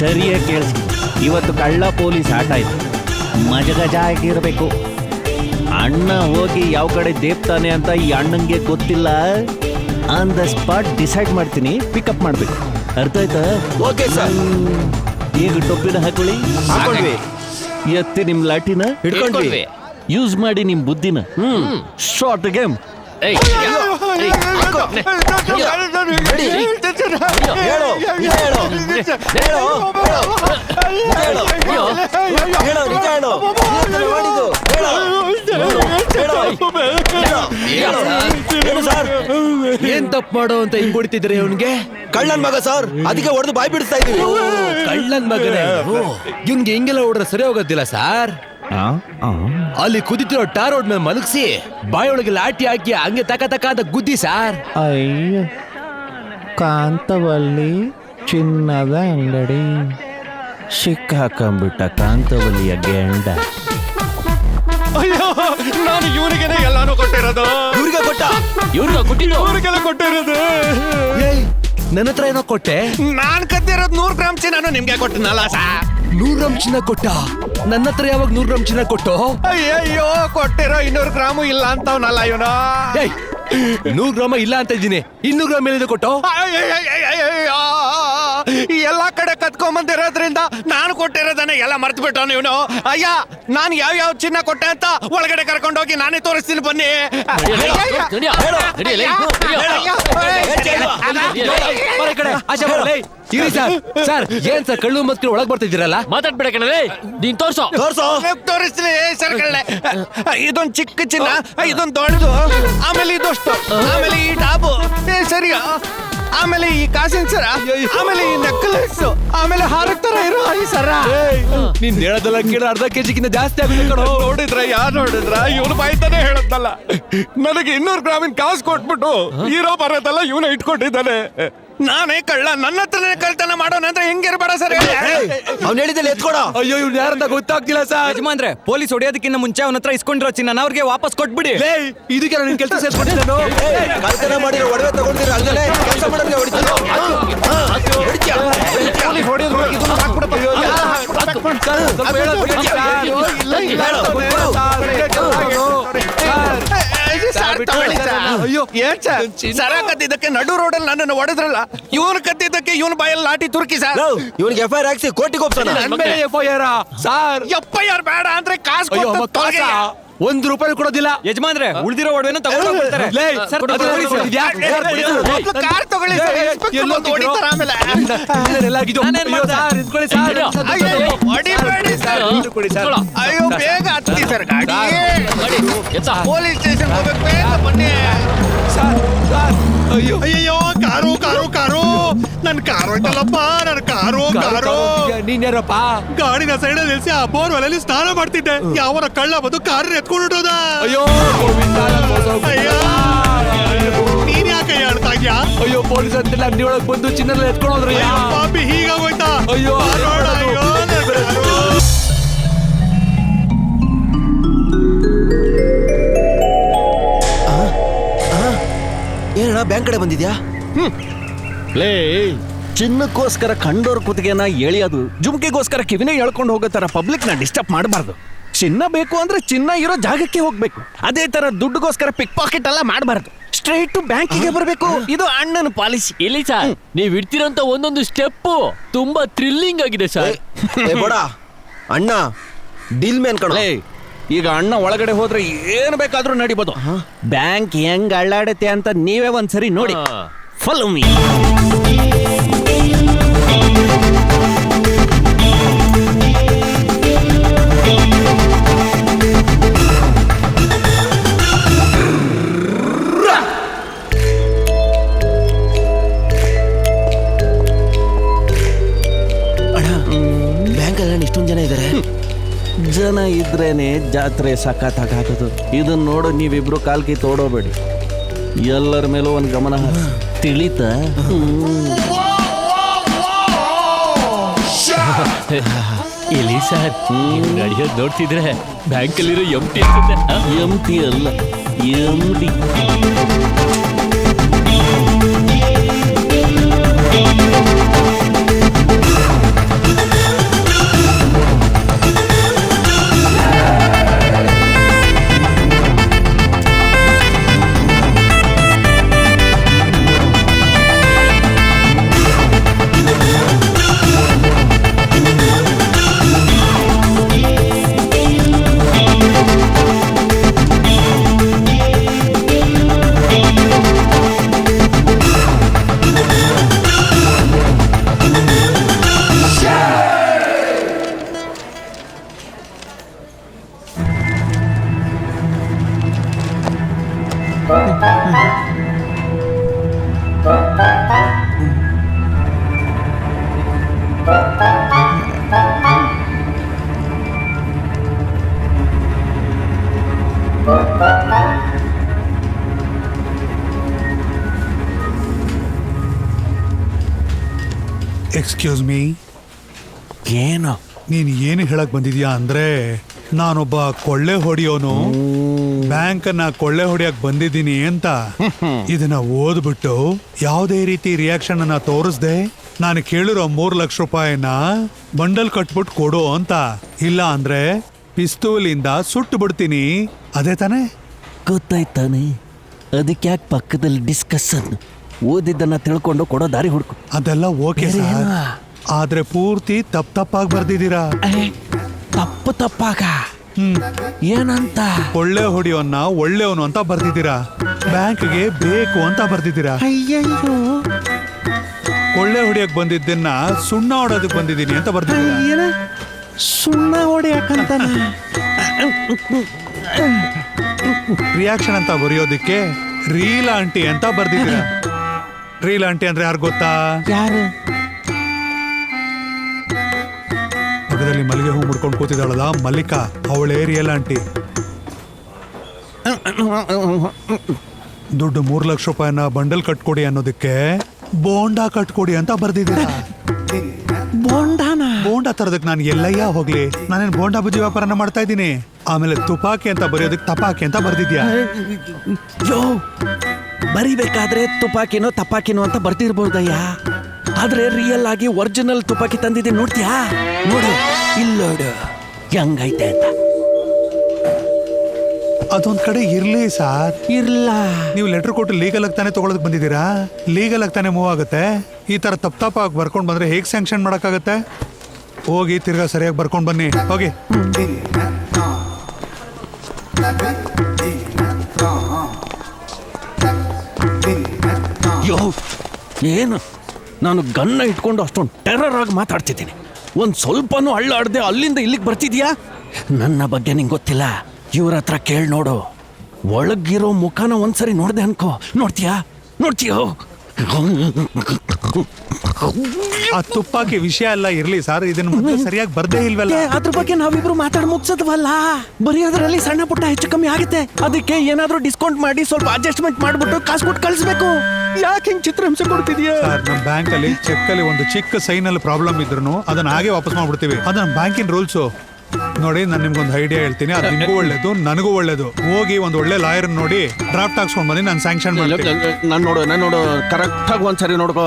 ಸರಿಯಾಗಿ ಕೇಳಿಸಿ, ಇವತ್ತು ಕಳ್ಳ ಪೊಲೀಸ್ ಆಟ ಇದೆ, ಮಜಗಜ ಆಗಿರಬೇಕು. ಅಣ್ಣ ಹೋಗಿ ಯಾವ ಕಡೆ ದೇಪ್ತಾನೆ ಅಂತ ಈ ಅಣ್ಣಂಗೆ ಗೊತ್ತಿಲ್ಲ. ಆನ್ ದ ಸ್ಪಾಟ್ ಡಿಸೈಡ್ ಮಾಡ್ತೀನಿ, ಪಿಕಪ್ ಮಾಡಬೇಕು. ಅರ್ಥ ಆಯ್ತಾ? Okay sir. ಈಗ ಟೊಪ್ಪಿನ ಹಾಕೊಳ್ಳಿ, ಎತ್ತಿ ನಿಮ್ ಲಾಟಿನ ಹಿಡ್ಕೊಂಡ್ವಿ, ಯೂಸ್ ಮಾಡಿ ನಿಮ್ ಬುದ್ಧಿನ. Short game. ಏನ್ ತಪ್ಪು ಮಾಡೋ ಅಂತ ಹಿಂಗ್ ಹೊಡಿತಿದ್ರೆ ಅವನ್ಗೆ? ಕಳ್ಳನ್ ಮಗ ಸರ್, ಅದಕ್ಕೆ ಹೊಡೆದು ಬಾಯ್ ಬಿಡಿಸ್ತಾ ಇದೀವಿ. ಕಳ್ಳನ್ ಮಗನೇ ಇವ್ನ್ಗೆ ಹಿಂಗೆಲ್ಲ ಹೊಡ್ರೆ ಸರಿ ಹೋಗೋದಿಲ್ಲ ಸರ್. ಅಲ್ಲಿ ಕುದಿತಿರೋ ಟಾರ್ ರೋಡ್ ಮೇಲೆ ಮಲಗಿಸಿ ಬಾಯೊಳಗೆ ಲಾಠಿ ಹಾಕಿ ಹಂಗೆ ತಕ ತಕ ಅಂತ ಗುದ್ದಿ ಸಾರ್. ಅಯ್ಯ, ಕಾಂತವಲ್ಲಿ ಚಿನ್ನದ ಅಂಗಡಿ, ಸಿಕ್ಕಾಕೊಂಡ್ಬಿಟ್ಟ ಕಾಂತವಲ್ಲಿಯ ಗೆಂಡ. ಅಯ್ಯೋ, ನಾನು ಇವನಿಗೆನೆ ಎಲ್ಲಾನು ಕೊಟ್ಟಿರೋದು. ಇವ್ರಿಗೆಲ್ಲ ಕೊಟ್ಟಿರೋದು. ನನ್ನ ಹತ್ರ ಏನೋ ಕೊಟ್ಟೆ. ನಾನ್ ಕದ್ದಿರೋದು 100 ಗ್ರಾಮ್ ಚಿನ್ನ ನಿಮ್ಗೆ ಕೊಟ್ಟನಲ್ಲ ಸಾ. 100 ಗ್ರಾಮ್ ಚಿನ್ನ ಕೊಟ್ಟ? ನನ್ನ ಹತ್ರ ಯಾವಾಗ 100 ಗ್ರಾಮ್ ಚಿನ್ನ ಕೊಟ್ಟು? ಅಯ್ಯೋ, ಕೊಟ್ಟಿರೋ 200 ಗ್ರಾಮು ಇಲ್ಲ ಅಂತವನಲ್ಲ ಇವನು. 100 ಗ್ರಾಮ ಇಲ್ಲ ಅಂತ ಇದ್ದೀನಿ, 200 ಗ್ರಾಮ್ ಏನಿದೆ ಕೊಟ್ಟು? ಎಲ್ಲಾ ಕಡೆ ಕತ್ಕೊಂಬಂದಿರೋದ್ರಿಂದ ನಾನು ಕೊಟ್ಟಿರೋದನ್ನ ಎಲ್ಲ ಮರ್ತು ಬಿಟ್ಟವನು ಇವನು. ಅಯ್ಯ, ನಾನು ಯಾವ ಚಿನ್ನ ಕೊಟ್ಟೆ ಅಂತ ಒಳಗಡೆ ಕರ್ಕೊಂಡೋಗಿ ನಾನೇ ತೋರಿಸ್ತೀನಿ ಬನ್ನಿ. ಸರ್ ಏನ್ ಸರ್ ಕಳ್ಳು ಮತ್ತಿ ಒಳಗ್ ಬರ್ತಿದ್ದೀರಲ್ಲ? ಮಾತಾಡ್ಬೇಡ ಕಣಲೇ, ನೀನ್ ತೋರಿಸ್ತೀನಿ ಸರ್ ಕಳ್ಳೆ. ಇದೊಂದು ಚಿಕ್ಕ ಚಿನ್ನ, ಇದೊಂದು ದೊಡ್ಡದು, ಆಮೇಲೆ ಇದಷ್ಟು, ಆಮೇಲೆ ಈ ಡಾಬು ಸರಿಯಾ, ಆಮೇಲೆ ಈ ಕಾಸಿನ ಸರ, ಆಮೇಲೆ ಈ ನೆಕ್ಲೆಸ್, ಆಮೇಲೆ ಹಾರಕ್ ತರ ಇರೋ ಈ ಸರ. ನೀನ್ ಹೇಳೋದಲ್ಲ ಕೇಳ ಅರ್ಧ ಕೆಜಿಗಿಂತ ಜಾಸ್ತಿ ಆಗುತ್ತೆ ಕಣೋ. ನೋಡಿದ್ರ ಇವನು ಬಾಯ್ತಾನೆ ಹೇಳತ್ತಲ್ಲ, ನನಗೆ 200 ಗ್ರಾಮಿನ ಕಾಸು ಕೊಟ್ಬಿಟ್ಟು ಹೀರೋ ಬರೋದಲ್ಲ ಇವನ ಇಟ್ಕೊಂಡಿದ್ದಾನೆ. ನಾನೇ ಕಳ್ಳ, ನನ್ನ ಹತ್ರನೇ ಕಳ್ತನ ಮಾಡೋಣ ಅಂದ್ರೆ ಹೆಂಗಿರ್ಬೇಡ ಸರ್. ಅವ್ನು ಹೇಳಿದಲ್ಲಿ ಎತ್ಕೊಡ. ಅಯ್ಯೋ ಇವ್ನು ಯಾರಂತ ಗೊತ್ತಾಗ್ತಿಲ್ಲ ಸರ್. ಯಜಮಾನ್ರೆ, ಪೊಲೀಸ್ ಹೊಡೆಯೋದಕ್ಕಿಂತ ಮುಂಚೆ ಅವನ ಹತ್ರ ಇಸ್ಕೊಂಡಿರೋ ಚಿನ್ನ ಅವ್ರಿಗೆ ವಾಪಸ್ ಕೊಟ್ಬಿಡಿ. ಇದಕ್ಕೆ ನಾನು ಕೆಲಸ ಸೇರ್ಸ್ಕೊಂಡಿದ್ದೇನು? ಕಳ್ತನ ಮಾಡಿರೋ ಒಡವೆ ತಗೊಂಡಿರ ಅಲ್ಲೇ ಕೆಲಸ ಮಾಡೋರಿಗೆ ಹೊಡಿತಾರೆ. ಸರ ಕದ್ದಿದ್ದಕ್ಕೆ ನಡು ರೋಡಲ್ಲಿ ನನ್ನನ್ನು ಹೊಡೆದ್ರಲ್ಲ, ಇವನು ಕದ್ದಿದ್ದಕ್ಕೆ ಇವನು ಬಾಯಲ್ಲಿ ಲಾಠಿ ತುರ್ಕಿ ಸರ್. ಇವನಿಗೆ FIR ಹಾಕ್ಸಿ ಕೋರ್ಟಿಗೆ ಹೋಗ್ತಾನೆ. FIR sir? FIR ಬೇಡ ಅಂದ್ರೆ ಕಾಸು ₹1 ಕೊಡೋದಿಲ್ಲ. ಯಜಮಾನ್ರೆ, ಉಳಿದಿರೋ ಒಡವೆನ ತಗೊಂಡು ಹೋಗ್ತಾರೆ. ಕಾರ್ ತಗೊಳ್ಳಿ ಸರ್. ಅಯ್ಯೋ ಬೇಗ ಹತ್ತಿ ಸರ್ ಗಾಡಿ, ಪೊಲೀಸ್ ಸ್ಟೇಷನ್ ಹೋಗ್ಬೇಕು, ಬೇಗ ಬನ್ನಿ. ಅಯ್ಯೋ ಕಾರು ಕಾರು ಕಾರು, ನನ್ ಕಾರು ಐತಲ್ಲಪ್ಪ, ನನ್ ಕಾರು ಕಾರು. ನೀನ್ ಯಾರಪ್ಪ? ಗಾಡಿನ ಸೈಡಲ್ಲಿ ನಿಲ್ಸಿ ಆ ಬೋರ್ವೆಲ್ ಸ್ನಾನ ಮಾಡ್ತಿದ್ದೆ, ಯಾವನ ಕಳ್ಳ ಬಂದು ಕಾರ್ ಎತ್ಕೊಂಡ್ಬಿಟ್ಟೋದ. ಅಯ್ಯೋ ನೀನ್ ಯಾಕೆ ಹೇಳ್ತಾ ಇದ್ಯಾ? ಅಯ್ಯೋ ಪೊಲೀಸ್ ಅಂತೆಲ್ಲ ಅಂಗಡಿ ಒಳಗ್ ಬಂದು ಚಿನ್ನ ಎತ್ಕೊಂಡ್ರಿ. ಪಾಪಿ ಹೀಗಾಗೋಯ್ತಾ? ಅಯ್ಯೋ ಏನಣ್ಣ ಬ್ಯಾಂಕ್ ಕಡೆ ಬಂದಿದ್ಯಾ? ಲೇ, ಚಿನ್ನಕ್ಕೋಸ್ಕರ ಕಂಡೋರ್ ಕುತ್ತಿಗೆನ ಎಳಿಯೋದು, ಜುಮ್ಕಿಗೋಸ್ಕರ ಕಿವಿನೇ ಎಳ್ಕೊಂಡು ಹೋಗೋ ತರ ಪಬ್ಲಿಕ್ ನ ಡಿಸ್ಟರ್ಬ್ ಮಾಡಬಾರ್ದು. ಚಿನ್ನ ಬೇಕು ಅಂದ್ರೆ ಚಿನ್ನ ಇರೋ ಜಾಗಕ್ಕೆ ಹೋಗ್ಬೇಕು. ಅದೇ ತರ ದುಡ್ಡುಗೋಸ್ಕರ ಪಿಕ್ ಪಾಕೆಟ್ ಎಲ್ಲ ಮಾಡಬಾರ್ದು. ಸ್ಟ್ರೈಟ್ ಟು ಬ್ಯಾಂಕಿಗೆ ಬರಬೇಕು. ಇದು ಅಣ್ಣನ ಪಾಲಿಸಿ. ಇಲ್ಲಿ ಸರ್, ನೀವ್ ಇಡ್ತಿರೋಂತ ಒಂದೊಂದು ಸ್ಟೆಪ್ ತುಂಬಾ ಥ್ರಿಲ್ಲಿಂಗ್ ಆಗಿದೆ ಸರ್. ಬೋಡ ಅಣ್ಣ ಡೀಲ್ ಮ್ಯಾನ್ ಕಣ. ಈಗ ಅಣ್ಣ ಒಳಗಡೆ ಹೋದ್ರೆ ಏನು ಬೇಕಾದ್ರೂ ನಡಿಬೋದು. ಬ್ಯಾಂಕ್ ಹೆಂಗ್ ಅಳ್ಳಾಡತ್ತೆ ಅಂತ ನೀವೇ ಒಂದ್ಸರಿ ನೋಡಿ. Follow me. ಇಷ್ಟೊಂದು ಜನ ಇದ್ದಾರೆ. ಜನ ಇದ್ರೇನೆ ಜಾತ್ರೆ ಸಖತ್ತಾಗೋದು. ಇದನ್ನ ನೋಡು, ನೀವಿಬ್ರು ಕಾಲ್ಕಿ ತೋಡೋಬೇಡಿ. ಎಲ್ಲರ ಮೇಲೂ ಒಂದು ಗಮನ ತಿಳಿತ. ಇಲ್ಲಿ ಸರ್, ನಡೆಯೋದು ನೋಡ್ತಿದ್ರೆ ಬ್ಯಾಂಕಲ್ಲಿರೋ ಎಂಟಿ ಅಲ್ಲ MD. ಎಕ್ಸ್ಕ್ಯೂಸ್ ಮೀ, ಏನು ನೀನ್ ಏನು ಹೇಳಕ್ ಬಂದಿದ್ಯಾ ಅಂದ್ರೆ ನಾನೊಬ್ಬ ಕೊಳ್ಳೆ ಹೊಡಿಯೋನು ಬ್ಯಾಂಕನ್ನ ಕೊಳ್ಳೆ ಹೊಡಿಯಕ್ ಬಂದಿದ್ದೀನಿ ಅಂತ ಇದನ್ನ ಓದ್ಬಿಟ್ಟು ಯಾವುದೇ ರೀತಿ ರಿಯಾಕ್ಷನ್ ಅನ್ನ ತೋರಿಸ್ದೆ ನಾನು ಕೇಳಿರೋ 3 ಲಕ್ಷ ರೂಪಾಯಿನ ಬಂಡಲ್ ಕಟ್ಬಿಟ್ಟು ಕೊಡು ಅಂತ, ಇಲ್ಲ ಅಂದ್ರೆ ಪಿಸ್ತೂಲಿಂದ ಸುಟ್ಟು ಬಿಡ್ತೀನಿ. ಅದೇ ತಾನೇ? ಗೊತ್ತಾಯ್ತಾನೆ, ಅದಕ್ಕೆ ಯಾಕೆ ಪಕ್ಕದಲ್ಲಿ ಡಿಸ್ಕಷನ್? ಓದಿದ್ದನ್ನ ತಿಳ್ಕೊಂಡು ಕೊಡೋ ದಾರಿ ಹುಡುಕು. ಅದೆಲ್ಲ ಓಕೆ ಬೇರೆ ಸರ್, ಏನೋ? ಆದ್ರೆ ಪೂರ್ತಿ ತಪ್ಪಾಗಿ ಬರ್ದಿದ್ದೀರಾ. ತಪ್ಪಾಗ ಏನಂತ? ಕೊಳ್ಳೆ ಹೊಡಿಯೋನ್ನ ಒಳ್ಳೆಯವನು ಅಂತ ಬರ್ದಿದ್ದೀರಾ, ಬ್ಯಾಂಕ್ಗೆ ಬೇಕು ಅಂತ ಬರ್ದಿದ್ದೀರಾ. ಅಯ್ಯಯ್ಯೋ, ಕೊಳ್ಳೆ ಹೊಡಿಯಕ್ ಬಂದಿದ್ದನ್ನ ಸುಣ್ಣ ಹೊಡೋದಕ್ ಬಂದಿದ್ದೀನಿ ಅಂತ ಬರ್ದಿದ್ದೀರಾ. ಏನ ಸುಣ್ಣ ಹೊಡಿಯಕಂತಾನ? ರಿಯಾಕ್ಷನ್ ಅಂತ ಬರೆಯೋದಕ್ಕೆ ರೀಲ್ ಆಂಟಿ ಅಂತ ಬರ್ದಿದ್ದೀರಾ. ರೀಲ್ ಆಂಟಿ ಅಂದ್ರೆ ಯಾರು ಗೊತ್ತಾ? ಯಾರು? ಪಕ್ಕದಲ್ಲಿ ಮಲ್ಲಿಗೆ ಹೂ ಮುಡ್ಕೊಂಡು ಕೂತಿದ್ದಾಳಲ್ಲ ಮಲ್ಲಿಕಾ, ಅವಳೇ ರಿಯಲ್ ಆಂಟಿ. ದುಡ್ಡು 3 ಲಕ್ಷ ರೂಪಾಯಿನ ಬಂಡಲ್ ಕಟ್ಕೊಡಿ ಅನ್ನೋದಕ್ಕೆ ಬೋಂಡಾ ಕಟ್ಕೊಡಿ ಅಂತ ಬರ್ದಿದ್ದೀರಾ. ಬೋಂಡಾನ? ಬೋಂಡಾ ತರೋದಕ್ಕೆ ನಾನು ಎಲ್ಲಯ್ಯ ಹೋಗ್ಲಿ, ನಾನೇನು ಬೋಂಡಾ ಬಜ್ಜಿ ವ್ಯಾಪಾರನ ಮಾಡ್ತಾ ಇದ್ದೀನಿ. ಆಮೇಲೆ ತುಪಾಕಿ ಅಂತ ಬರೆಯೋದಕ್ಕೆ ತಪಾಕಿ ಅಂತ ಬರ್ದಿದ್ಯಾ. ಯೋ, ಬರಿಬೇಕಾದ್ರೆ ತುಪಾಕಿನೋ ತಪಾಕಿನೋ ಅಂತ ಬರ್ತಿರ್ಬೋದಯ್ಯ, ಆದ್ರೆ ರಿಯಲ್ ಆಗಿ ಒರಿಜಿನಲ್ ತುಪಾಕಿ ತಂದಿದ್ದೆ ನೋಡ್ತೀಯಾ? ನೋಡು ಇಲ್ಲೋಡು ಹೆಂಗೈತೆ ಅಂತ. ಅದೊಂದ್ ಕಡೆ ಇರ್ಲಿ ಸಾರ್. ಇರ್ಲ. ನೀವು ಲೆಟರ್ ಕೊಟ್ಟು ಲೀಗಲ್ ಆಗಿ ತಾನೇ ತಗೊಳಕ್ ಬಂದಿದ್ದೀರಾ, ಲೀಗಲ್ ಆಗಿ ತಾನೇ ಮೂವ್ ಆಗುತ್ತೆ. ಈ ತರ ತಪ್ಪಾಗಿ ಬರ್ಕೊಂಡ್ ಬಂದ್ರೆ ಹೇಗ್ ಸ್ಯಾಂಕ್ಷನ್ ಮಾಡಕ್ಕಾಗತ್ತೆ? ಹೋಗಿ ತಿರ್ಗಾ ಸರಿಯಾಗಿ ಬರ್ಕೊಂಡ್ ಬನ್ನಿ, ಹೋಗಿ. ಯೋ, ಏನು ನಾನು ಗನ್ನ ಇಟ್ಕೊಂಡು ಅಷ್ಟೊಂದು ಟೆರರ್ ಆಗಿ ಮಾತಾಡ್ತಿದ್ದೀನಿ, ಒಂದ್ ಸ್ವಲ್ಪನೂ ಅಳ್ಳಾಡ್ದೆ ಅಲ್ಲಿಂದ ಇಲ್ಲಿಗೆ ಬರ್ತಿದ್ಯಾ? ನನ್ನ ಬಗ್ಗೆ ನಿಂಗೆ ಗೊತ್ತಿಲ್ಲ, ಇವ್ರ ಹತ್ರ ಕೇಳಿ ನೋಡು. ಒಳಗಿರೋ ಮುಖನ ಒಂದ್ಸರಿ ನೋಡ್ದೆ ಅನ್ಕೋ, ನೋಡ್ತೀಯೋ? ಆ ತುಪ್ಪಾಕಿ ವಿಷಯ ಎಲ್ಲ ಇರ್ಲಿ ಸರ್, ಇದನ್ನ ಮೊದ್ಲು ಸರಿಯಾಗಿ ಬರ್ದೇ ಇಲ್ವಲ್ಲ. ಅದ್ರ ಬಗ್ಗೆ ನಾವಿಬ್ರು ಮಾತಾಡ್ ಮುಗ್ಸದ್ವಲ್ಲ, ಬರೀ ಅದರಲ್ಲಿ ಸಣ್ಣ ಪುಟ್ಟ ಹೆಚ್ಚು ಕಮ್ಮಿ ಆಗುತ್ತೆ. ಅದಕ್ಕೆ ಏನಾದ್ರೂ ಡಿಸ್ಕೌಂಟ್ ಮಾಡಿ ಸ್ವಲ್ಪ ಅಡ್ಜಸ್ಟ್ಮೆಂಟ್ ಮಾಡ್ಬಿಟ್ಟು ಕಾಸು ಕೊಟ್ಟು ಕಳಿಸ್ಬೇಕು. ಯಾಕೆ ಹಿಂಗ್ ಚಿತ್ರಹಿಂಸೆ ಕೊಡ್ತಿದ್ಯಾ? ಸರ್, ನಮ್ಮ ಬ್ಯಾಂಕ್ ಅಲ್ಲಿ ಚೆಕ್ ಅಲ್ಲಿ ಒಂದು ಚಿಕ್ಕ ಸೈನ್ ಅಲ್ಲಿ ಪ್ರಾಬ್ಲಮ್ ಇದ್ರು ಅದನ್ನ ಹಾಗೆ ವಾಪಸ್ ಮಾಡ್ಬಿಡ್ತೀವಿ. ಅದು ನಮ್ಮ ಬ್ಯಾಂಕಿನ ರೂಲ್ಸು. ನೋಡಿ, ನಾನು ನಿಮ್ಗೊಂದು ಐಡಿಯಾ ಹೇಳ್ತೀನಿ, ಅದು ನಿಮಗೂ ಒಳ್ಳೇದು ನನಗೂ ಒಳ್ಳೇದು. ಹೋಗಿ ಒಂದು ಒಳ್ಳೆ ಲಾಯರ್ ನೋಡಿ ಡ್ರಾಫ್ಟ್ ಹಾಕ್ಸ್ಕೊಂಡ್ ಬಂದು ನಾನು ಸ್ಯಾಂಕ್ಷನ್ ಮಾಡ್ತೀನಿ. ನಾನು ನೋಡು ಕರೆಕ್ಟ್ ಆಗಿ ಒಂದ್ಸರಿ ನೋಡ್ಕೋ.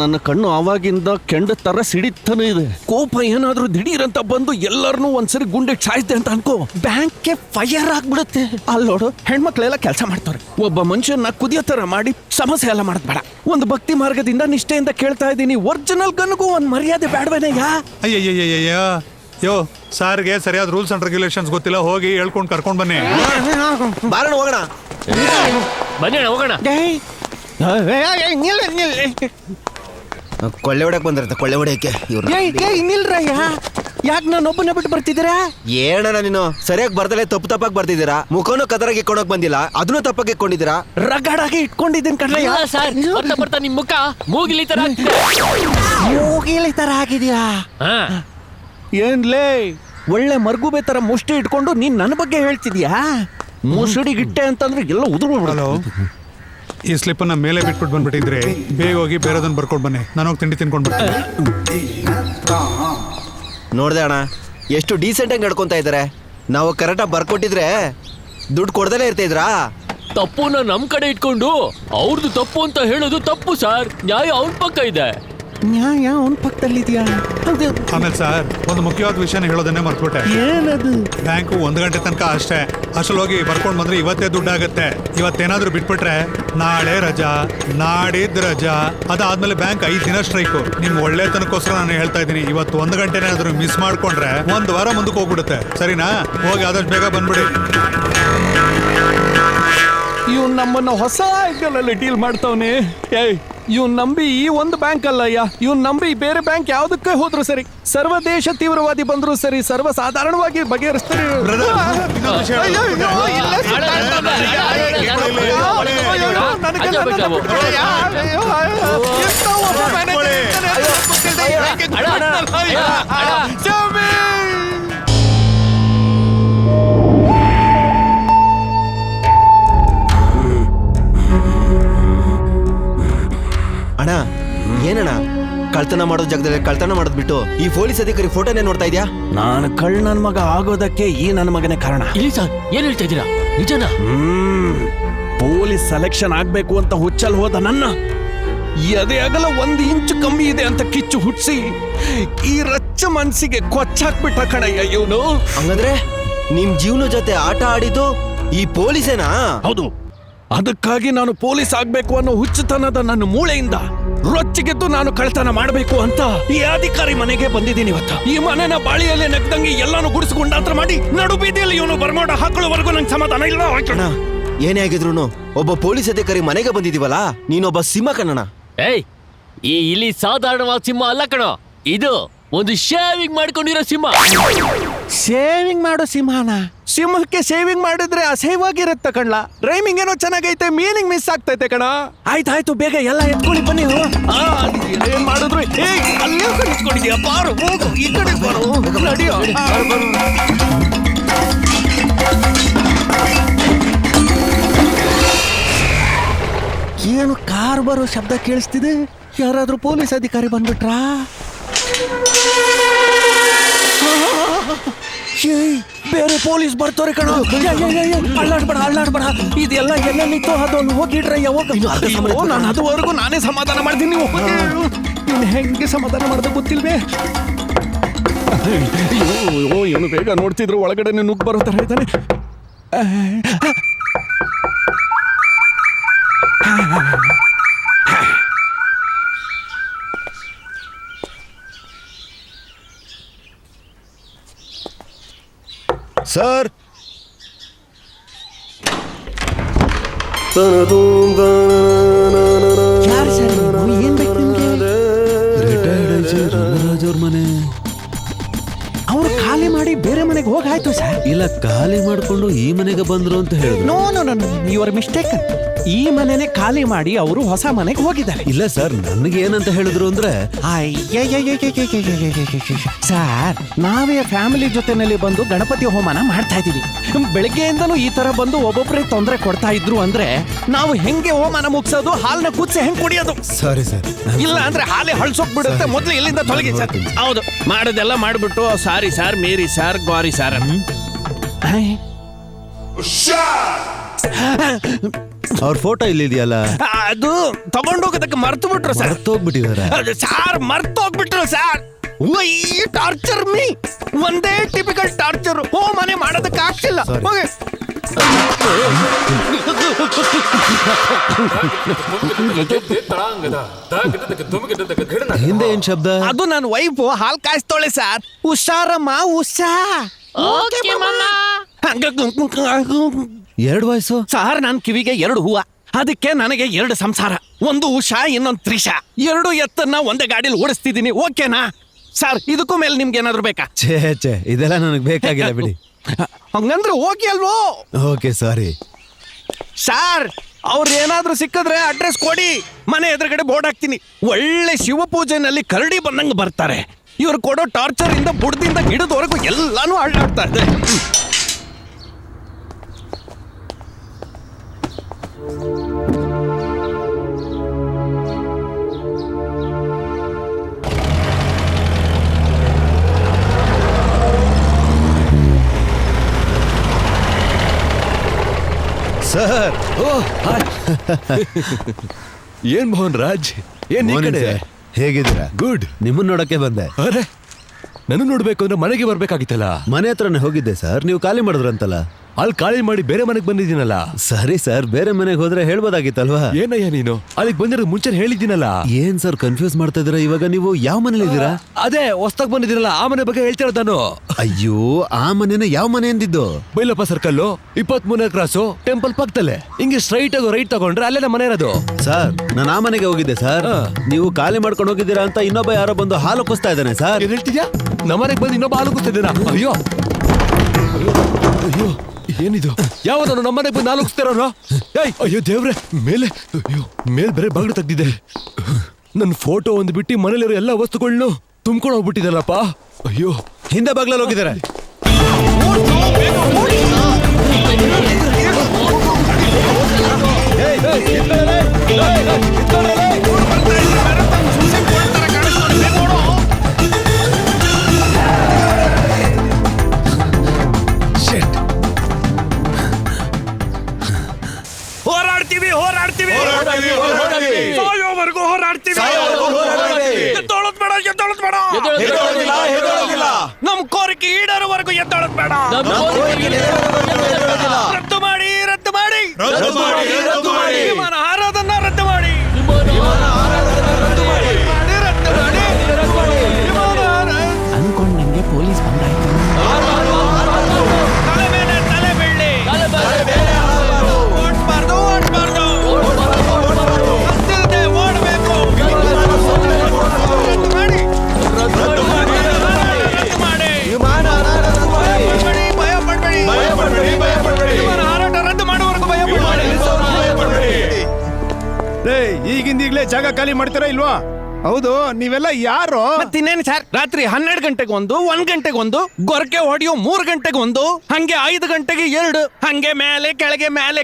ನನ್ನ ಕಣ್ಣು ಅವಾಗಿಂದ ಕೆಂಡ ತರ ಸಿಡಿತಾನೆ ಇದೆ. ಕೋಪ ಏನಾದ್ರೂ ದಿಢೀರಂತ ಬಂದು ಎಲ್ಲರನ್ನೂ ಒಂದ್ಸರಿ ಗುಂಡೆ ಚಾಯ್ದೆ ಅಂತ ಅನ್ಕೋ, ಬ್ಯಾಂಕ್ಗೆ ಫೈರ್ ಆಗ್ಬಿಡುತ್ತೆ. ಅಲ್ಲಿ ನೋಡು, ಹೆಣ್ಮಕ್ಳೆಲ್ಲ ಕೆಲಸ ಮಾಡ್ತಾರೆ. ಒಬ್ಬ ಮನುಷ್ಯನ ಕುದಿಯೋ ತರ ಮಾಡಿ ಸಮಸ್ಯೆ ಎಲ್ಲ ಮಾಡೋದ್ ಬೇಡ. ಒಂದು ಭಕ್ತಿ ಮಾರ್ಗದಿಂದ ನಿಷ್ಠೆಯಿಂದ ಕೇಳ್ತಾ ಇದ್ದೀನಿ, ಒರಿಜಿನಲ್ ಗನ್ಗೂ ಒಂದ್ ಮರ್ಯಾದೆ ಬೇಡವೇನಯ್ಯ? ಅಯ್ಯಯ್ಯಯ್ಯಯ್ಯ, ಯೋ ಸಾರ್ಗೆ ಸರಿಯಾದ ರೂಲ್ಸ್ ಅಂಡ್ ರೆಗ್ಯುಲೇಷನ್ಸ್ ಗೊತ್ತಿಲ್ಲ, ಹೋಗಿ ಹೇಳ್ಕೊಂಡು ಕರ್ಕೊಂಡ್ ಬನ್ನಿ. ಬಾರಣ ಹೋಗೋಣ. ಬನ್ನಿ ಅಣ್ಣ, ಹೋಗೋಣ. ಕೊಳ್ಳೆ ಹೊಡ್ಯಕ್ ಬಂದಿರತ್ತೆ, ಕೊಳ್ಳೆ ಹೊಡ್ಯಕ್ಕೆ ಇವ್ರು. ಇನ್ನಿಲ್ರಯ್ಯ, ಯಾಕೆ ನಾನು ಒಬ್ಬನೇ ಬಿಟ್ಟು ಬರ್ತಿದ್ದೀರಾ? ಏನಣ್ಣ ನೀನು ಸರಿಯಾಗಿ ಬರ್ದಲೆ ತಪ್ಪಾಗಿ ಬರ್ತಿದ್ದೀರಾ. ಮುಖನೂ ಕದರಾಗಿ ಇಕ್ಕೊಂಡೋಗ್ ಬಂದಿಲ್ಲ, ಅದನ್ನು ತಪ್ಪಾಗಿ ಇಟ್ಕೊಂಡಿದ್ದೀರಾ. ರಗಡಾಗಿ ಇಟ್ಕೊಂಡಿದ್ದೀನಿ ಕಣ್ರಯ್ಯ. ಇಲ್ಲ ಸರ್, ಬರ್ತಾ ನಿಮ್ ಮುಖ ಮೂಗಿಲಿ ತರ ಆಗ್ತಿದೆ. ಮೂಗಿಲಿ ತರ ಆಗಿದ್ಯಾ? ಹಾ, ಏನ್ಲೇ ಒಳ್ಳೆ ಮರ್ಗುಬೆ ತರ ಮುಷ್ಟಿ ಇಟ್ಕೊಂಡು ನೀನ್ ನನ್ನ ಬಗ್ಗೆ ಹೇಳ್ತಿದ್ಯಾ? ಮುಸುಡಿಗಿಟ್ಟೆ ಅಂತಂದ್ರೆ ಎಲ್ಲ ಉದುರು. ಹಲೋ, ಈ ಸ್ಲಿಪ್ ಅನ್ನ ಮೇಲೆ ಬಿಟ್ಬಿಟ್ಟು ಬಂದ್ಬಿಟ್ಟಿದ್ರೆ ಬೇಗ ಹೋಗಿ ಬೇರೆದನ್ನ ಬರ್ಕೊಂಡು ಬನ್ನಿ, ನಾನು ಹೋಗಿ ತಿಂಡಿ ತಿನ್ಕೊಂಡು ಬರ್ತೀನಿ. ನೋಡ್ದೆ ಅಣ್ಣ, ಎಷ್ಟು ಡೀಸೆಂಟ್ ಆಗಿ ನಡ್ಕೊಂತ ಇದಾರೆ. ನಾವು ಕರೆಕ್ಟಾಗಿ ಬರ್ಕೊಟ್ಟಿದ್ರೆ ದುಡ್ಡು ಕೊಡ್ದಲೇ ಇರ್ತಿದ್ರಾ? ತಪ್ಪುನ ನಮ್ ಕಡೆ ಇಟ್ಕೊಂಡು ಅವ್ರದ್ದು ತಪ್ಪು ಅಂತ ಹೇಳೋದು ತಪ್ಪು ಸರ್. ನ್ಯಾಯ ಅವ್ನ ಪಕ್ಕ ಇದೆ. ನ್ಯಾಯ ಅವನ ಪಕ್ಕದಲ್ಲಿದ್ಯಾ? ಆಮೇಲೆ ಸರ್, ಒಂದು ಮುಖ್ಯವಾದ ವಿಷಯನ ಹೇಳೋದನ್ನೇ ಮರ್ತ್ಬಿಟ್ಟೆ. ಏನದು? ಬ್ಯಾಂಕು 1 ಗಂಟೆ ತನಕ ಅಷ್ಟೇ, ಅಷ್ಟ್ರಲ್ಲಿ ಹೋಗಿ ಬರ್ಕೊಂಡು ಬಂದ್ರೆ ಇವತ್ತೇ ದುಡ್ಡಾಗತ್ತೆ. ಇವತ್ತೇನಾದ್ರೂ ಬಿಟ್ಬಿಟ್ರೆ ನಾಳೆ ರಜಾ, ನಾಡಿದ್ದು ರಜಾ, ಅದಾದ್ಮೇಲೆ ಬ್ಯಾಂಕ್ 5 ದಿನ ಸ್ಟ್ರೈಕು. ನಿಮ್ ಒಳ್ಳೆತನಕ್ಕೋಸ್ಕರ ನಾನು ಹೇಳ್ತಾ ಇದ್ದೀನಿ, ಇವತ್ತು 1 ಗಂಟೆನೇ ಆದ್ರೂ ಮಿಸ್ ಮಾಡ್ಕೊಂಡ್ರೆ 1 ವಾರ ಮುಂದಕ್ಕೆ ಹೋಗ್ಬಿಡುತ್ತೆ. ಸರಿನಾ? ಹೋಗಿ ಆದಷ್ಟು ಬೇಗ ಬಂದ್ಬಿಡಿ. ಇವ್ನು ನಮ್ಮನ್ನ ಹೊಸ ಆಂಗಲಲ್ಲಿ ಡೀಲ್ ಮಾಡ್ತಾವನೆ. ಇವ್ನು ನಂಬಿ ಈ ಒಂದು ಬ್ಯಾಂಕ್ ಅಲ್ಲಯ್ಯ, ಇವ್ನು ನಂಬಿ ಬೇರೆ ಬ್ಯಾಂಕ್ ಯಾವ್ದಕ್ಕೆ ಹೋದ್ರು ಸರಿ, ಸರ್ವದೇಶ ತೀವ್ರವಾದಿ ಬಂದ್ರು ಸರಿ, ಸರ್ವ ಸಾಧಾರಣವಾಗಿ ಬಗೆಹರಿಸ್ತಾರೆ. ಬ್ರದರ್, ಇನ್ನೊಂದು ವಿಷಯ ಅಣ್ಣ, ಏನಣ್ಣ ಕಳ್ತನ ಮಾಡೋ ಜಾಗದಲ್ಲಿ ಕಳ್ತನ ಮಾಡೋದ್ ಬಿಟ್ಟು ಈ ಪೊಲೀಸ್ ಅಧಿಕಾರಿ ಫೋಟೋನೇ ನೋಡ್ತಾ ಇದ್ಯಾ? ನಾನು ನನ್ ಮಗ ಆಗೋದಕ್ಕೆ ಈ ನನ್ನ ಮಗನೇ ಕಾರಣ. ಇಲ್ಲಿ ಸರ್ ಏನ್ ಹೇಳ್ತಾ ಇದ್ದೀರಾ? ನಿಜನಾ? ಪೊಲೀಸ್ ಸೆಲೆಕ್ಷನ್ ಆಗ್ಬೇಕು ಅಂತ ಹುಚ್ಚಲ್ ಹೋದ ನನ್ನ ಎದೆ ಅಗಲ 1 ಇಂಚು ಕಮ್ಮಿ ಇದೆ ಅಂತ ಕಿಚ್ಚು ಹುಟ್ಸಿ ಈ ರಚ್ಚ ಮನ್ಸಿಗೆ ಕೊಚ್ಚಾಕ್ಬಿಟ್ಟ ಕಣಯ್ಯ ಇವನು. ಹಂಗಂದ್ರೆ ನಿಮ್ ಜೀವನ ಜೊತೆ ಆಟ ಆಡಿದ್ದು ಈ ಪೊಲೀಸೇನಾ? ಹೌದು, ಅದಕ್ಕಾಗಿ ನಾನು ಪೊಲೀಸ್ ಆಗ್ಬೇಕು ಅನ್ನೋ ಹುಚ್ಚುತನದ ನನ್ನ ಮೂಳೆಯಿಂದ ರೊಚ್ಚಿಗೆದ್ದು ನಾನು ಕಳ್ತನ ಮಾಡಬೇಕು ಅಂತ ಈ ಅಧಿಕಾರಿ ಮನೆಗೆ ಬಂದಿದ್ದೀನಿ ಇವತ್ತು. ಈ ಮನೆನ ಬಾಳಿಯಲ್ಲೇ ನೆಗ್ದಂಗೆ ಎಲ್ಲಾನು ಗುಡಿಸ್ಕೊಂಡಾತ್ರ ಮಾಡಿ ನಡು ಬೀದಿಯಲ್ಲಿ ಇವನು ಬರ್ಮೋಡ ಹಾಕೊಳ್ಳೋವರೆಗೂ ನಂಗೆ ಸಮಾಧಾನ ಇಲ್ಲ. ಅಣ್ಣ, ಏನೇ ಆಗಿದ್ರು ಒಬ್ಬ ಪೊಲೀಸ್ ಅಧಿಕಾರಿ ಮನೆಗೆ ಬಂದಿದೀವಲ್ಲ, ನೀನೊಬ್ಬ ಸಿಂಹ ಕಣ್ಣಣ್ಣ. ಏಯ್, ಈ ಇಲ್ಲಿ ಸಾಧಾರಣವಾದ ಸಿಂಹ ಅಲ್ಲ ಕಣೋ, ಇದು ಒಂದು ಶೇವಿಂಗ್ ಮಾಡ್ಕೊಂಡಿರೋ ಸಿಂಹ. ಶೇವಿಂಗ್ ಮಾಡೋ ಸಿಂಹನ? ಸಿಂಹಕ್ಕೆ ಶೇವಿಂಗ್ ಮಾಡಿದ್ರೆ ಅಸಹ್ಯವಾಗಿರುತ್ತೆ ಕಣ್ಲ. ರೈಮಿಂಗ್ ಏನೋ ಚೆನ್ನಾಗೈತೆ, ಮೀನಿಂಗ್ ಮಿಸ್ ಆಗ್ತೈತೆ ಕಣ. ಆಯ್ತಾಯ್ತು, ಬೇಗ ಎಲ್ಲ ಎತ್ಕೊಳ್ಳಿ ಬನ್ನಿ. ಏನ್ ಮಾಡಿದ್ರು ಅಲ್ಲೇ ಕಳಿಸ್ಕೊಂಡಿದ್ಯಾ? ಬಾರು ಹೋಗು, ಈ ಕಡೆ ಬಾರು, ನಡಿಯೋ. ಏನು ಕಾರ್ ಬರೋ ಶಬ್ದ ಕೇಳಿಸ್ತಿದೆ? ಯಾರಾದ್ರೂ ಪೊಲೀಸ್ ಅಧಿಕಾರಿ ಬಂದ್ಬಿಟ್ರಾ? ಬೇರೆ ಪೊಲೀಸ್ ಬರ್ತಾರೆ ಕಣ. ಅಳ್ಳಾಡ್ಬೇಡ, ಇದೆಲ್ಲ ಎಲ್ಲೆಲ್ಲಿತ್ತೋ ಅದೊಂದು ಹೋಗಿಡ್ರಯ್ಯ. ನಾನು ಅದುವರೆಗೂ ನಾನೇ ಸಮಾಧಾನ ಮಾಡ್ತೀನಿ. ಇವ್ನು ಹೆಂಗೆ ಸಮಾಧಾನ ಮಾಡ್ದೆ ಗೊತ್ತಿಲ್ವೇ? ಇವನು ಬೇಗ ನೋಡ್ತಿದ್ರು ಒಳಗಡೆ ನುಗ್ಗಿ ಬರೋ ತರ ಇದ್ದಾನೆ. ಸರ್, ಏನ್ ಬೇಕು ನಿಮ್ಗೆ? ರಂಗರಾಜ್ ಅವ್ರ ಮನೆ. ಅವ್ರು ಖಾಲಿ ಮಾಡಿ ಬೇರೆ ಮನೆಗೆ ಹೋಗಾಯ್ತು ಸರ್. ಇಲ್ಲ, ಖಾಲಿ ಮಾಡ್ಕೊಂಡು ಈ ಮನೆಗೆ ಬಂದ್ರು ಅಂತ ಹೇಳಿದ್ರು. No, your mistake. ಈ ಮನೆನೇ ಖಾಲಿ ಮಾಡಿ ಅವರು ಹೊಸ ಮನೆಗೆ ಹೋಗಿದ್ದಾರೆ. ಇಲ್ಲ ಸರ್, ನನಗೆ ಏನಂತ ಹೇಳಿದ್ರು ಅಂದ್ರೆ, ಸರ್, ನಾವೇ ಫ್ಯಾಮಿಲಿ ಜೊತೆನಲ್ಲಿ ಬಂದು ಗಣಪತಿ ಹೋಮನ ಮಾಡ್ತಾ ಇದೀವಿ. ಬೆಳಗ್ಗೆಯಿಂದನೂ ಈ ತರ ಬಂದು ಒಬ್ಬೊಬ್ಬರೇ ತೊಂದರೆ ಕೊಡ್ತಾ ಇದ್ರು ಅಂದ್ರೆ ನಾವು ಹೆಂಗೆ ಹೋಮನ ಮುಗಿಸೋದು? ಹಾಲ್ನ ಕುದಿಸಿ ಹೆಂಗ್ ಕುಡಿಯೋದು? Sorry sir. ಇಲ್ಲ ಅಂದ್ರೆ ಹಾಲೆ ಹಳ್ಸೋಕ್ ಬಿಡುತ್ತೆ. ಮೊದ್ಲು ಇಲ್ಲಿಂದ ತೊಲಗಿ ಸರ್. ಹೌದು, ಮಾಡೋದೆಲ್ಲ ಮಾಡ್ಬಿಟ್ಟು ಸಾರಿ ಸರ್, ಮೇರಿ ಸರ್, ಗಾರಿ ಸರ್. ಅವ್ರ ಫೋಟೋ ಇಲ್ಲಿದೆಯಲ್ಲ, ಅದು ತಗೊಂಡೋಗೋದಕ್ಕೆ ಮರ್ತು ಬಿಟ್ರು ಸರ್. ಮರ್ತೋಗ್ಬಿಟ್ಟಿದಾರೆ ಸಾರ್, ಮರ್ತೋಗ್ಬಿಟ್ರು ಸರ್. ಟಾರ್ಚರ್ ಮೀ, ಒಂದೇ ಟಿಪಿಕಲ್ ಟಾರ್ಚರ್. ಮನೆ ಮಾಡೋದಕ್ಕೆ ಆಗ್ತಿಲ್ಲ. ಹೋಗಿ. ಹಿಂದೆ ಏನ್ ಶಬ್ದ? ಅದು ನನ್ನ ವೈಫ್ ಹಾಲ್ ಕಾಯಿಸ್ತೋಳೆ ಸರ್. ಹುಷಾರಮ್ಮ, ಹುಷಾ. ಎರಡು ವಯಸ್ಸು ಸರ್, ನನ್ ಕಿವಿಗೆ 2 ಹೂವ. ಅದಕ್ಕೆ ನನಗೆ 2 ಸಂಸಾರ. ಒಂದು ಉಷಾ, ಇನ್ನೊಂದು ತ್ರಿಷಾ. 2 ಎತ್ತನ್ನ ಒಂದೇ ಗಾಡಿಲಿ ಓಡಿಸ್ತಿದ್ದೀನಿ. ಓಕೆನಾ ಸರ್? ಇದಕ್ಕೂ ಮೇಲೆ ನಿಮ್ಗೆ ಏನಾದ್ರು ಬೇಕಾ? ಛೇ, ಇದೆಲ್ಲ ನನಗೆ ಬೇಕಾಗಿಲ್ಲ ಬಿಡಿ. ಹಂಗಂದ್ರೆ ಓಕೆ ಅಲ್ವೋ? Okay, sorry sir. ಅವ್ರು ಏನಾದ್ರೂ ಸಿಕ್ಕಿದ್ರೆ ಅಡ್ರೆಸ್ ಕೊಡಿ, ಮನೆ ಎದುರುಗಡೆ ಬೋರ್ಡ್ ಹಾಕ್ತೀನಿ. ಒಳ್ಳೆ ಶಿವ ಪೂಜೆನಲ್ಲಿ ಕರಡಿ ಬಂದಂಗೆ ಬರ್ತಾರೆ. ಇವ್ರು ಕೊಡೋ ಟಾರ್ಚರ್ ಇಂದ ಬುಡದಿಂದ ಹಿಡಿದವರೆಗೂ ಎಲ್ಲಾನು ಅಳ್ಳಾಡ್ತಾ ಇದೆ. ಸರ್. ಏನ್ ಮೋಹನ್ ರಾಜ್, ಏನ್ ಈ ಕಡೆ? ಹೇಗಿದ್ದೀರಾ? ಗುಡ್. ನಿಮ್ಮನ್ನ ನೋಡಕ್ಕೆ ಬಂದೆ. ಅರೆ, ನಾನು ನೋಡ್ಬೇಕು ಅಂದ್ರೆ ಮನೆಗೆ ಬರ್ಬೇಕಾಗಿತ್ತಲ್ಲ. ಮನೆ ಹತ್ರನೇ ಹೋಗಿದ್ದೆ ಸರ್, ನೀವು ಖಾಲಿ ಮಾಡಿದ್ರಂತಲ್ಲ. ಅಲ್ಲಿ ಖಾಲಿ ಮಾಡಿ ಬೇರೆ ಮನೆಗೆ ಬಂದಿದ್ದೀನಲ್ಲ. ಸರಿ ಸರ್, ಬೇರೆ ಮನೆಗೆ ಹೋದ್ರೆ ಹೇಳ್ಬೋದಾಗಿತ್ತಲ್ವಾ? ಏನಯ್ಯ ನೀನು ಅಲ್ಲಿಗೆ ಬಂದಿರೋದು ಮುಂಚೆ ಹೇಳಿದ್ದೀನಲ್ಲ. ಏನ್ ಸರ್ ಕನ್ಫ್ಯೂಸ್ ಮಾಡ್ತಾ ಇದೀರಾ? ಇವಾಗ ನೀವು ಯಾವ ಮನೇಲಿ ಇದ್ದೀರಾ? ಅದೇ ಹೊಸ್ದಾಗ್ ಬಂದಿದ್ದೀನಲ್ಲ, ಆ ಮನೆ ಬಗ್ಗೆ ಹೇಳ್ತಿರೋದು ನಾನು. ಅಯ್ಯೋ, ಆ ಮನೆನ ಯಾವ ಮನೆ ಎಂದಿದ್ದು? ಬೈಲಪ್ಪ ಸರ್ಕಲ್ 23ನೇ ಕ್ರಾಸು, ಟೆಂಪಲ್ ಪಕ್ಕದಲ್ಲೇ. ಹಿಂಗೆ ಸ್ಟ್ರೈಟ್ ಆಗಿ ರೈಟ್ ತಗೊಂಡ್ರೆ ಅಲ್ಲೇ ನಮ್ಮ ಮನೆ ಇರೋದು. ಸರ್, ನಾನು ಆ ಮನೆಗೆ ಹೋಗಿದ್ದೆ ಸರ್. ನೀವು ಖಾಲಿ ಮಾಡ್ಕೊಂಡು ಹೋಗಿದ್ದೀರಾ ಅಂತ ಇನ್ನೊಬ್ಬ ಯಾರೋ ಬಂದು ಹಾಲು ಕುಸ್ತಾ ಇದ್ದಾನೆ ಸರ್. ಏನ್ ಹೇಳ್ತಿದ್ಯಾ? ನಮ್ಮನೆಗೆ ಬಂದು ಇನ್ನೊಬ್ಬ ಹಾಲು ಕುಸ್ತಿದ್ದೀರಾ? ಅಯ್ಯೋ ಅಯ್ಯೋ, ಏನಿದು? ಯಾವನು ನಮ್ಮನೆಗೆ ಬಂದು ಹಾಲು ಕುಸ್ತಿರೋನು? ಅಯ್ಯೋ ದೇವ್ರೆ, ಮೇಲೆ ಮೇಲ್ ಬೇರೆ ಬಾಗಿಲು ತೆಗ್ದಿದೆ. ನನ್ನ ಫೋಟೋ ಒಂದು ಬಿಟ್ಟು ಮನೇಲಿರೋ ಎಲ್ಲ ವಸ್ತುಗಳನ್ನು ತುಂಬ್ಕೊಂಡು ಹೋಗ್ಬಿಟ್ಟಿದಲ್ಲಪ್ಪ. ಅಯ್ಯೋ, ಹಿಂದೆ ಬಾಗ್ಲಲ್ಲಿ ಹೋಗಿದ್ದಾರೆ. ನಮ್ ಕೋರಿಕೆ ಈಡೇರುವವರೆಗೂ ಎದ್ದೇಳೋದು ಬೇಡ. ರದ್ದು ಮಾಡಿ ವಿಮಾನ ಹಾರೋದನ್ನ ರದ್ದು ಮಾಡಿ. ಅನ್ಕೊಂಡಂಗೆ ಪೊಲೀಸ್ ಬಂದಾಯ್ತು. ತಲೆ ಮೇಲೆ ತಲೆ ಬೀಳಿ. ಓಡ್ಬಾರ್ದು ಹತ್ತಿಲ್ದೆ ಓಡ್ಬೇಕು. ರದ್ದು ಮಾಡಿ. ಭಯ ಪಡ್ಬೇಡಿ. ವಿಮಾನ ಹಾರಾಟ ರದ್ದು ಮಾಡುವವರೆಗೂ ಭಯ ಪಡ್ಬೇಡಿ. ಈಗಿಂದೀಗ್ಲೇ ಜಾಗ ಖಾಲಿ ಮಾಡ್ತೀರಾ ಇಲ್ವಾ? ಹೌದು, ನೀವೆಲ್ಲ ಯಾರು? ಮತ್ತಿನ್ನೇನು ಸರ್, ರಾತ್ರಿ 12 ಗಂಟೆಗೆ ಒಂದು, 1 ಗಂಟೆಗೆ ಒಂದು, ಗೊರಕೆ ಹೊಡೆಯೋ 3 ಗಂಟೆಗೆ ಒಂದು, ಹಂಗೆ 5 ಗಂಟೆಗೆ 2, ಹಂಗೆ ಮೇಲೆ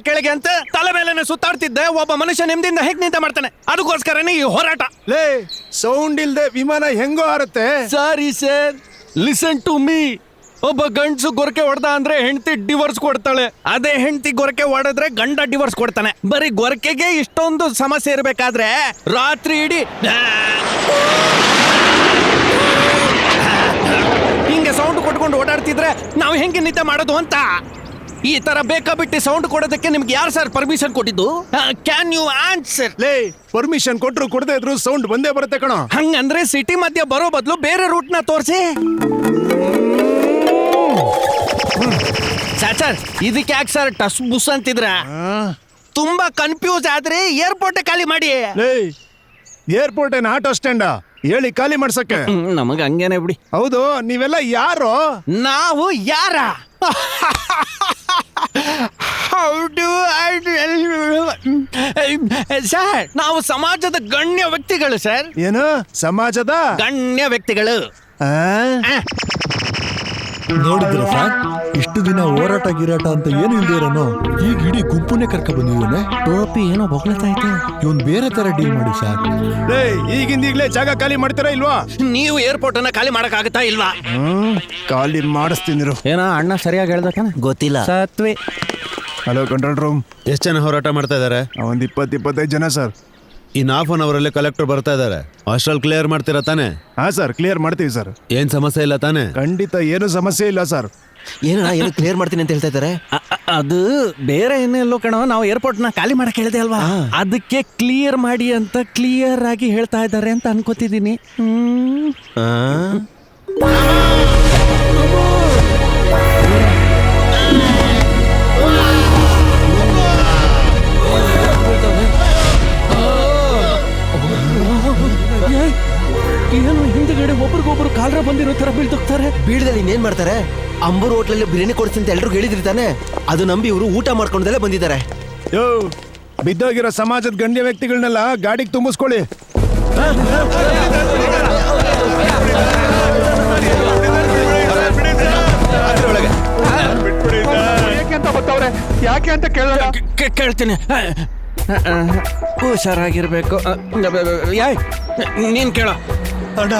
ಕೆಳಗೆ ಅಂತ ತಲೆ ಮೇಲೆನೆ ಸುತ್ತಾಡ್ತಿದ್ದೆ. ಒಬ್ಬ ಮನುಷ್ಯ ನೆಮ್ಮದಿಯಿಂದ ಹೇಗ್ ನಿಂತ ಮಾಡ್ತಾನೆ? ಅದಕ್ಕೋಸ್ಕರನೇ ಈ ಹೋರಾಟ. ಲೇ, ಸೌಂಡ್ ಇಲ್ದೆ ವಿಮಾನ ಹೆಂಗೋ ಹಾರುತ್ತೆ? Sorry sir, listen to me. ಒಬ್ಬ ಗಂಡ್ಸು ಗೊರಕೆ ಹೊಡೆದ ಅಂದ್ರೆ ಹೆಂಡತಿ ಡಿವೋರ್ಸ್ ಕೊಡ್ತಾಳೆ. ಅದೇ ಹೆಂಡತಿ ಗೊರಕೆ ಹೊಡೆದ್ರೆ ಗಂಡ ಡಿವೋರ್ಸ್ ಕೊಡ್ತಾನೆ. ಬರೀ ಗೊರಕೆಗೆ ಇಷ್ಟೊಂದು ಸಮಸ್ಯೆ ಇರಬೇಕಾದ್ರೆ ರಾತ್ರಿ ಇಡೀ ಹಿಂಗೆ ಸೌಂಡ್ ಕೊಟ್ಕೊಂಡು ಓಡಾಡ್ತಿದ್ರೆ ನಾವು ಹೆಂಗೆ ನಿದ್ದೆ ಮಾಡೋದು ಅಂತ. ಈ ತರ ಬೇಕಾಬಿಟ್ಟು ಸೌಂಡ್ ಕೊಡೋದಕ್ಕೆ ನಿಮ್ಗೆ ಯಾರು ಸರ್ ಪರ್ಮಿಷನ್ ಕೊಟ್ಟಿದ್ದು? Can you answer? ಲೇ, ಪರ್ಮಿಷನ್ ಕೊಟ್ರು ಕೊಡದೆ ಇದ್ರು ಸೌಂಡ್ ಬಂದೇ ಬರುತ್ತೆ ಕಣೋ. ಹಂಗಂದ್ರೆ ಸಿಟಿ ಮಧ್ಯ ಬರೋ ಬದಲು ಬೇರೆ ರೂಟ್ ನ ತೋರಿಸಿ. ಸರ್, ಇದಕ್ಕೆ ಯಾಕೆ ಸರ್ ಟಸ್ ಬುಸ್ ಅಂತಿದ್ರ? ತುಂಬಾ ಕನ್ಫ್ಯೂಸ್ ಆದ್ರೆ ಏರ್ಪೋರ್ಟ್ ಖಾಲಿ ಮಾಡಿ. ಲೇ, ಏರ್ಪೋರ್ಟ್ ಏನ್ ಆಟೋ ಸ್ಟ್ಯಾಂಡ? ಹೇಳಿ ಖಾಲಿ ಮಾಡ್ಸಕ್ಕೆ. ನಮಗ ಹಂಗೇನೆ ಬಿಡಿ. ಹೌದು, ನೀವೆಲ್ಲ ಯಾರು? ನಾವು ಯಾರ? ಸರ್, ನಾವು ಸಮಾಜದ ಗಣ್ಯ ವ್ಯಕ್ತಿಗಳು ಸರ್. ಏನು ಸಮಾಜದ ಗಣ್ಯ ವ್ಯಕ್ತಿಗಳು. ಆ? ನೋಡಿದ್ರ ಸರ್, ಇಷ್ಟು ದಿನ ಹೋರಾಟ ಗಿರಾಟ ಅಂತ ಏನು ಇಲ್ದಿರೋನು ಈಗ ಇಡೀ ಗುಂಪುನೇ ಕರ್ಕ ಬಂದಿದ್ದಾನೆ. ಟೋಪಿ ಏನೋ ಬೊಗಳತೈತೆ. ಇವನ್ ಬೇರೆ ತರ ಡೀಲ್ ಮಾಡಿ ಸರ್. ಲೇ, ಈಗಿಂದೀಗ್ಲೇ ಜಾಗ ಖಾಲಿ ಮಾಡ್ತೀರಾ ಇಲ್ವಾ? ನೀವು ಏರ್ಪೋರ್ಟ್ ಅನ್ನ ಖಾಲಿ ಮಾಡಕ್ ಆಗುತ್ತಾ ಇಲ್ವಾ? ಖಾಲಿ ಮಾಡಿಸ್ತೀನಿ. ಏನ ಅಣ್ಣ ಸರಿಯಾಗಿ ಹೇಳ್ದಕ್ಕನ ಗೊತ್ತಿಲ್ಲ. ಸತ್ವಿ. Hello, control room. ಎಷ್ಟು ಜನ ಹೋರಾಟ ಮಾಡ್ತಾ ಇದಾರೆ? ಒಂದ್ 20-25 ಜನ ಸರ್. ಇನ್ ಹಾಫ್ ಅನ್ ಅವರ್ ಅಲ್ಲೇ ಕಲೆಕ್ಟರ್ ಬರ್ತಾ ಇದಾರೆ. ಹಾಸ್ಟೆಲ್ ಕ್ಲಿಯರ್ ಮಾಡ್ತೀರಾ ತಾನೆ? ಹಾ ಸರ್, ಕ್ಲಿಯರ್ ಮಾಡ್ತೀವಿ ಸರ್. ಏನ್ ಸಮಸ್ಯೆ ಇಲ್ಲ ತಾನೆ? ಖಂಡಿತ ಏನು ಸಮಸ್ಯೆ ಇಲ್ಲ ಸರ್. ಏನು ಕ್ಲಿಯರ್ ಮಾಡ್ತೀನಿ ಅಂತ ಹೇಳ್ತಾ ಇದ್ದಾರೆ. ಅದು ಬೇರೆ ಏನೆಲ್ಲೋ ಕಣೋ, ನಾವು ಏರ್ಪೋರ್ಟ್ ನ ಖಾಲಿ ಮಾಡಕ್ ಹೇಳಿದೆ ಅಲ್ವಾ, ಅದಕ್ಕೆ ಕ್ಲಿಯರ್ ಮಾಡಿ ಅಂತ ಕ್ಲಿಯರ್ ಆಗಿ ಹೇಳ್ತಾ ಇದ್ದಾರೆ ಅಂತ ಅನ್ಕೋತಿದ್ದೀನಿ. ಏನು ಹಿಂದ್ಗಡೆ ಒಬ್ರಿಗೊಬ್ರು ಕಾಲ್ರ ಬಂದಿರೋ ತರ ಬೀಳ್ತೋಗ್ತಾರೆ. ಬೀಳದಲ್ಲಿ ಇನ್ನೇನ್ ಮಾಡ್ತಾರೆ? ಅಂಬೂರ್ ಹೋಟ್ಲಲ್ಲಿ ಬಿರಿಯಾನಿ ಕೊಡ್ತೀನಿ ಅಂತ ಎಲ್ರು ಹೇಳಿದ್ರಿ ತಾನೆ? ಅದು ನಂಬಿ ಇವರು ಊಟ ಮಾಡ್ಕೊಂಡಲ್ಲೇ ಬಂದಿದ್ದಾರೆ. ಯೋ, ಬಿದ್ದೋಗಿರೋ ಸಮಾಜದ ಗಣ್ಯ ವ್ಯಕ್ತಿಗಳನ್ನೆಲ್ಲ ಗಾಡಿಗೆ ತುಂಬಿಸ್ಕೊಳ್ಳಿ. ಯಾಕೆ ಅಂತ ಕೇಳ್ತೀನಿ. ಹುಷಾರಾಗಿರ್ಬೇಕು. ನೀನ್ ಕೇಳ. ಅಣ್ಣ,